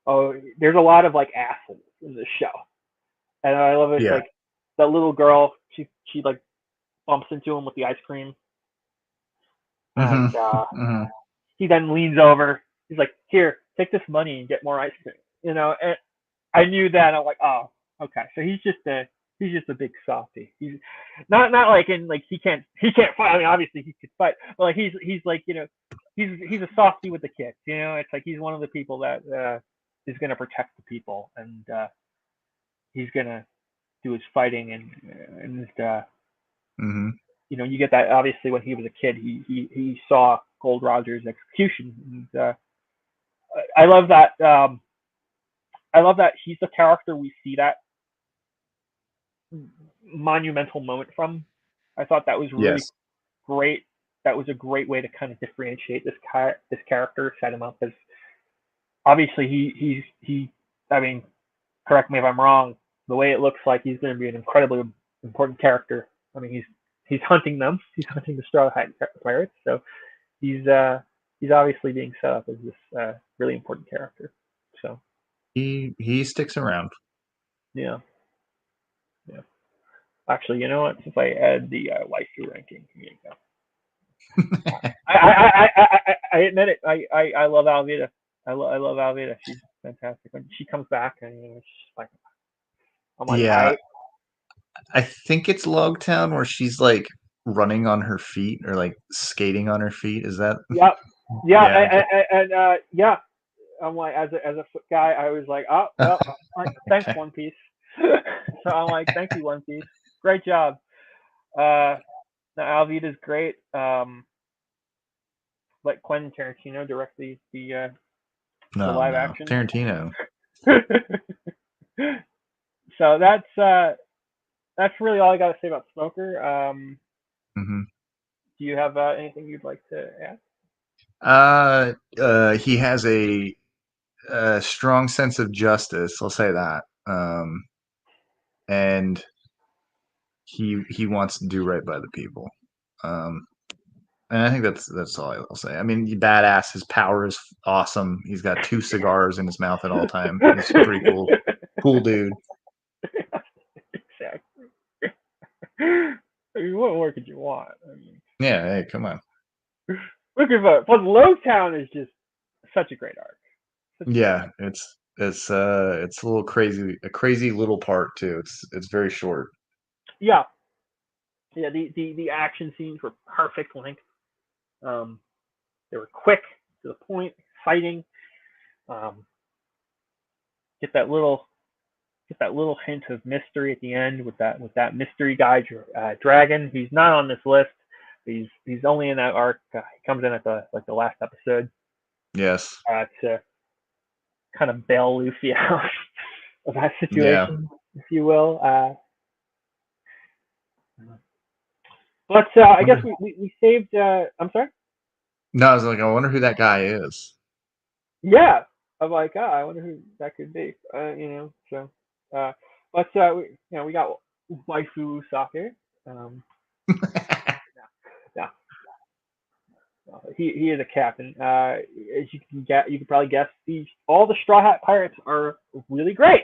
oh, there's a lot of like assholes in this show, and I love it. Yeah. Like that little girl, she like bumps into him with the ice cream, and Hmm. Hmm. he then leans over. He's like, "Here, take this money and get more ice cream." And I knew that. I'm like, "Oh, okay." So he's just a big softy. He's not like in like he can't fight. I mean, obviously he could fight, but like he's like he's a softy with the kids. It's like he's one of the people that is gonna protect the people, and he's gonna do his fighting, and Hmm. you get that obviously when he was a kid. He saw Gold Roger's execution, and I love that. I love that he's the character we see that monumental moment from. I thought that was really Yes. great. That was a great way to kind of differentiate this character, set him up as obviously he. I mean, correct me if I'm wrong. The way it looks like he's going to be an incredibly important character. I mean, he's hunting them. He's hunting the Straw Hat Pirates. So he's obviously being set up as this really important character. So He sticks around. yeah, yeah. Actually, you know what? Since I add the waifu ranking, here you go. I admit it. I love Alvida. I love Alvida. She's fantastic. When she comes back, and it's just like I'm like Yeah, I I think it's Logtown where she's like running on her feet or like skating on her feet. Is that? yeah yeah Yeah. and yeah. I'm like as a foot guy, I was like, oh well, all right, thanks Okay. One Piece. So I'm like, thank you One Piece, great job. Uh, now Alvida's great. Let Quentin Tarantino direct the No, live no, action. Tarantino. So that's really all I got to say about Smoker. Hmm. Do you have anything you'd like to add? He has a strong sense of justice. I'll say that. And he wants to do right by the people. Um, and I think that's all I'll say. I mean, badass. His power is awesome. He's got two cigars in his mouth at all time. He's pretty cool. Cool dude. Exactly. I mean, what more could you want? I mean, Yeah. Hey, come on. look at that. Plus, Lowtown is just such a great arc. Such a great Yeah, arc. it's a little crazy, a crazy little part too. It's very short. Yeah, yeah. The action scenes were perfect length. Um, they were quick to the point, fighting. Um, get that little get that little hint of mystery at the end with that mystery guy dragon. He's not on this list. He's only in that arc. He comes in at the last episode Yes. to kind of bail Luffy out of that Yeah. situation, if you will. But I guess Wonder. we saved. I'm sorry. No, I was like, I wonder who that guy is. Yeah, I'm like, I wonder who that could be. So, uh, but we got waifu soccer. Um, yeah, he is a captain. As you can probably guess, all the Straw Hat Pirates are really great,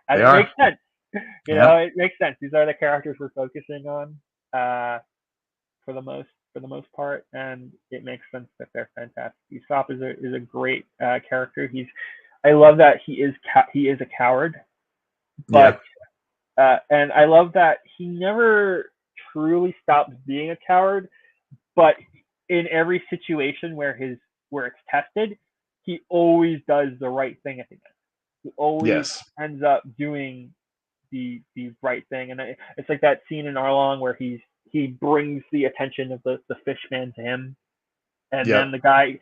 and They it makes are. sense. Yep. It makes sense. These are the characters we're focusing on for the most part, and it makes sense that they're fantastic. Usopp is a great character. I love that he is a coward, Yeah. but and I love that he never truly stops being a coward, but in every situation where it's tested, he always does the right thing at the end. He always Yes. ends up doing the right thing, and it's like that scene in Arlong where he brings the attention of the fishman to him, and then Yep. the guy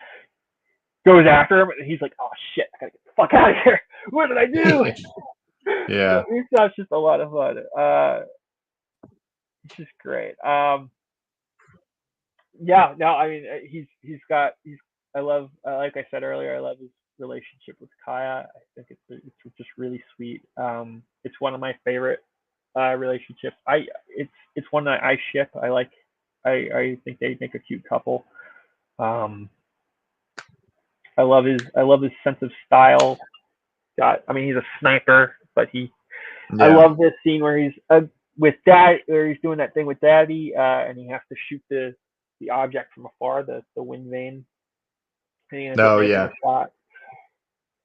goes after him, and he's like, "Oh shit, I gotta get the fuck out of here! What did I do?" So Yeah. it's just a lot of fun. It's just great. Yeah, no, I mean he's I love like I said earlier, I love his relationship with Kaya. I think it's just really sweet. It's one of my favorite relationships. It's one that I ship. I like. I think they make a cute couple. Um, I love his sense of style. I mean, he's a sniper, but I Yeah. love this scene where he's with dad, where he's doing that thing with daddy, and he has to shoot the object from afar, the wind vane, and he ends up Oh making yeah. a shot.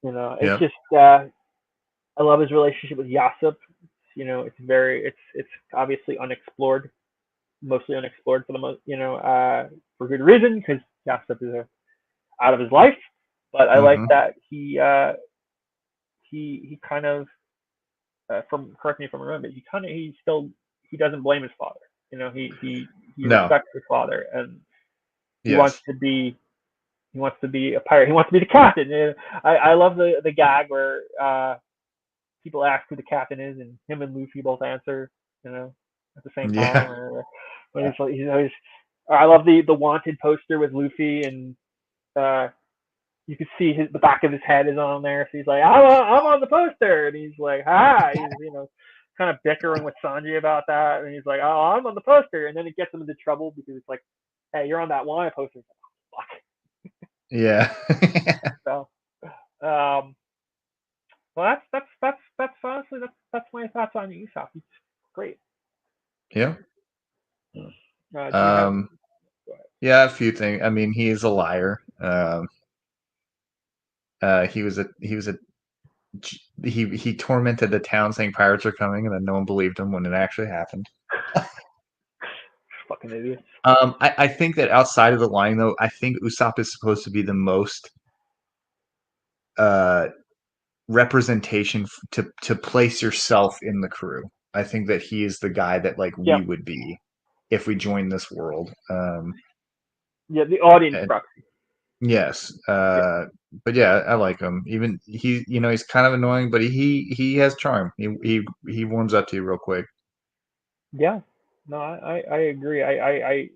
It's Yep. just I love his relationship with Yasip. It's obviously unexplored, mostly unexplored for the most, for good reason because Yasip is out of his life. But I like Mm-hmm. that he kind of from correct me if I'm wrong, but he doesn't blame his father. He No. respects his father and he wants Yes. to be he wants to be a pirate. He wants to be the captain. I love the gag where people ask who the captain is and him and Luffy both answer, at the same time. Yeah. Or when he's always I love the wanted poster with Luffy and uh you can see the back of his head is on there. So he's like, I'm on the poster, and he's like, hi. He's kind of bickering with Sanji about that, and he's like, oh, I'm on the poster, and then it gets him into trouble because it's like, hey, you're on that wanted poster. Fuck. Yeah. So, um, well, that's honestly that's my thoughts on Usopp. He's great. Yeah. Do you have? Um. Yeah. A few things. I mean, he is a liar. He was a he tormented the town saying pirates are coming, and then no one believed him when it actually happened. Fucking idiots. I think that outside of the line, though, I think Usopp is supposed to be the most uh, representation to place yourself in the crew. I think that he is the guy that like we Yep. would be if we joined this world. Yeah, the audience And proxy. yes, Yeah. but yeah, I like him. Even he's kind of annoying, but he has charm. He warms up to you real quick. Yeah. No, I agree. I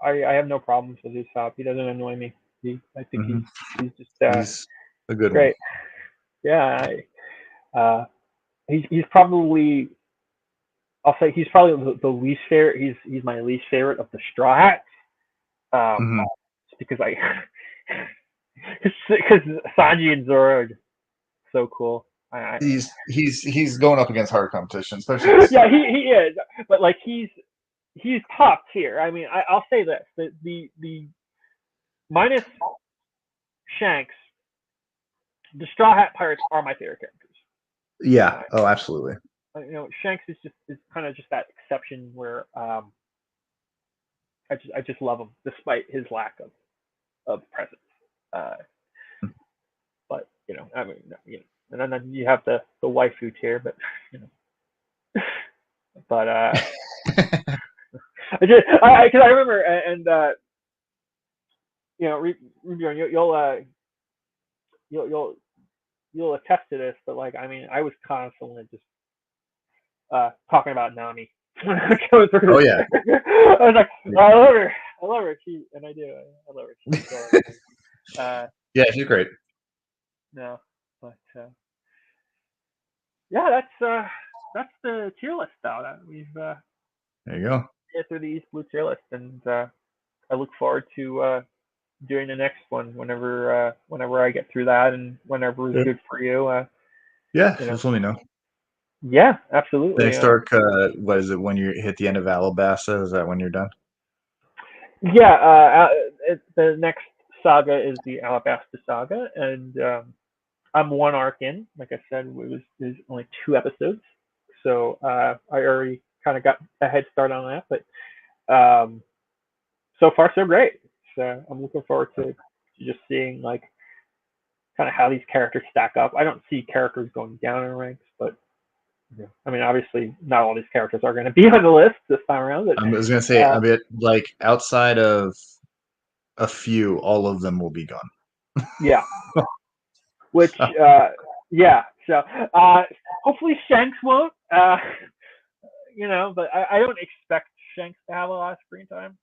have no problems with Usopp. He doesn't annoy me. I think Hmm. he's just He's a good one. great. Yeah, he's probably I'll say he's probably the least favorite. He's my least favorite of the Straw Hats. Hmm. Just because because Sanji and Zoro are just so cool. He's going up against hard competition, especially I this. yeah, he is, but like he's top tier. I mean, I'll say this: the minus Shanks, the Straw Hat Pirates are my favorite characters. Yeah. Oh, absolutely. Shanks is kind of just that exception where I just love him despite his lack of presence. Uh, but I mean, and then you have the waifu tier, but you know, but because I remember and Rubion, you'll you'll you'll attest to this, but like I mean, I was constantly just talking about Nami when I was going through Oh this. yeah. I was like, I love her, and I do, I love her. She's adorable. Uh, Yeah, she's great. no, but yeah, that's the tier list now. That we've There you go. get through the East Blue tier list, and I look forward to doing the next one whenever I get through that, and whenever is Yeah. good for you. Yeah, You know, just let me know. yeah, The absolutely. next arc, what is it? When you hit the end of Alabasta, is that when you're done? Yeah, the next saga is the Alabasta saga, and I'm one arc in. Like I said, there's only 2 episodes, so I already kind of got a head start on that. But so far, so great. So I'm looking forward to just seeing like kind of how these characters stack up. I don't see characters going down in ranks, but I mean, obviously, not all these characters are going to be on the list this time around. But I was gonna say, uh, I bet like outside of a few, all of them will be gone. yeah, which yeah. So hopefully Shanks won't. But I don't expect Shanks to have a lot of screen time.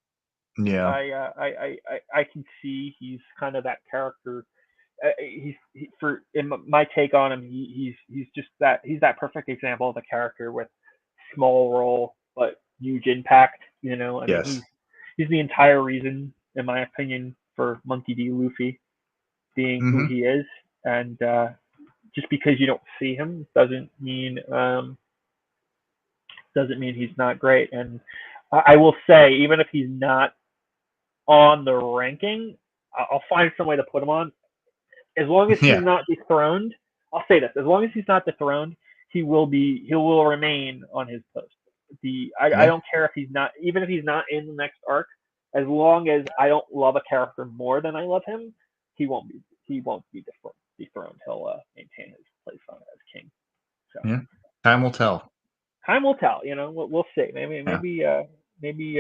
Yeah. I can see he's kind of that character. For in my take on him, he's just that perfect example of a character with small role but huge impact. I mean Yes. He's the entire reason, in my opinion, for Monkey D. Luffy being who Hmm. he is. And just because you don't see him doesn't mean he's not great. And I will say, even if he's not on the ranking, I'll find some way to put him on. As long as he's Yeah. not dethroned, I'll say this: as long as he's not dethroned, he will remain on his post. I Yeah. don't care if he's not, even if he's not in the next arc. As long as I don't love a character more than I love him, he won't be dethroned. He'll maintain his place on as king. So Yeah. Time will tell. time will tell. We'll see. Maybe Yeah. maybe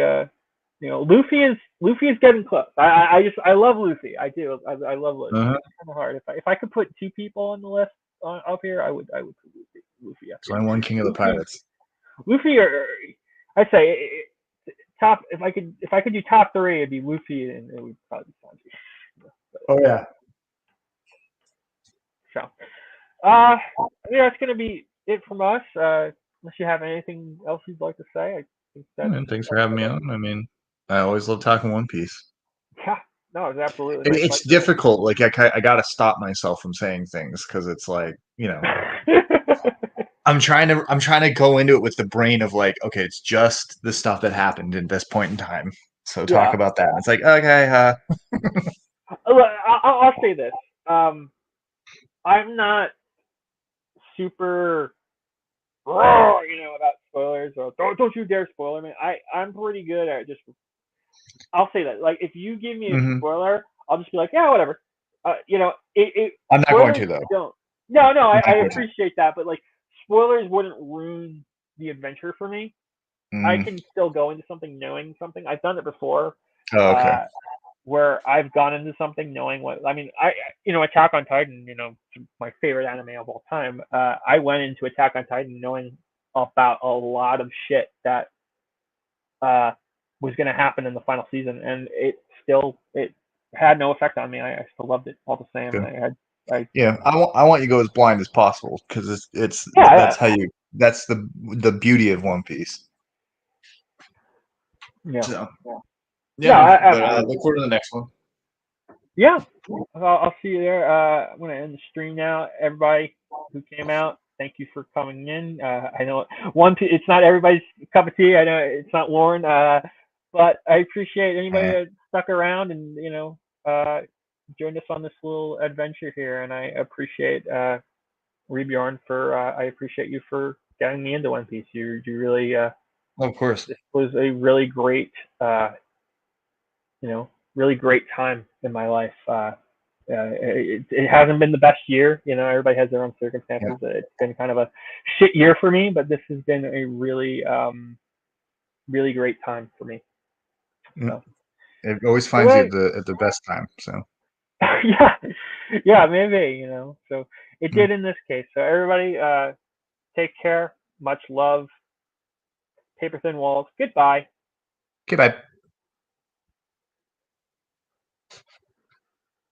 Luffy is getting close. I love Luffy. I do. I love Luffy. Uh-huh. It's kind of hard. If I could put two people on the list up here, I would put Luffy up So here. I'm one king of the Luffy pirates. Luffy or I'd say top. If I could do top three, it'd be Luffy and it would probably be Sanji. Oh yeah. So I think that's gonna be it from us. Unless you have anything else you'd like to say, I think that's And thanks for having me on. I mean, I always love talking One Piece. yeah. No, it's absolutely my It's pleasure. difficult. Like I got to stop myself from saying things because it's like I'm trying to go into it with the brain of like, okay, it's just the stuff that happened in this point in time. So talk Yeah. about that. It's like, okay, Look, I'll say this. I'm not super about spoilers or don't you dare spoiler me. I'm pretty good at just. I'll say that. Like if you give me a hmm spoiler, I'll just be like, yeah, whatever. I'm not going Spoilers to though. don't. No, no, I'm I not going to. appreciate that, but like spoilers wouldn't ruin the adventure for me. I Mm. can still go into something knowing something. I've done it before. Oh, okay. Uh, where I've gone into something knowing what I mean. Attack on Titan, my favorite anime of all time. I went into Attack on Titan knowing about a lot of shit that uh, was going to happen in the final season, and it had no effect on me. I still loved it all the same. Good. I Yeah, I want you to go as blind as possible because yeah, that's how you that's the beauty of One Piece. yeah, So yeah, yeah, man. But absolutely. look forward to the next one. Yeah, I'll see you there. I'm gonna end the stream now. Everybody who came out, thank you for coming in. I know it's not everybody's cup of tea. I know it's not Lauren, but I appreciate anybody Eh, that stuck around and uh, joined us on this little adventure here. And I appreciate Rebjorn for. I appreciate you for getting me into One Piece. You really. of course. This was a really great. Really great time in my life. It hasn't been the best year. Everybody has their own Yeah. circumstances. It's been kind of a shit year for me, but this has been a really, really great time for me. Mm. So, It always finds you anyway, at the best time. So yeah, yeah, maybe. So it mm. did in this case. So everybody, take care. Much love. Paper thin walls. Goodbye. Okay, bye.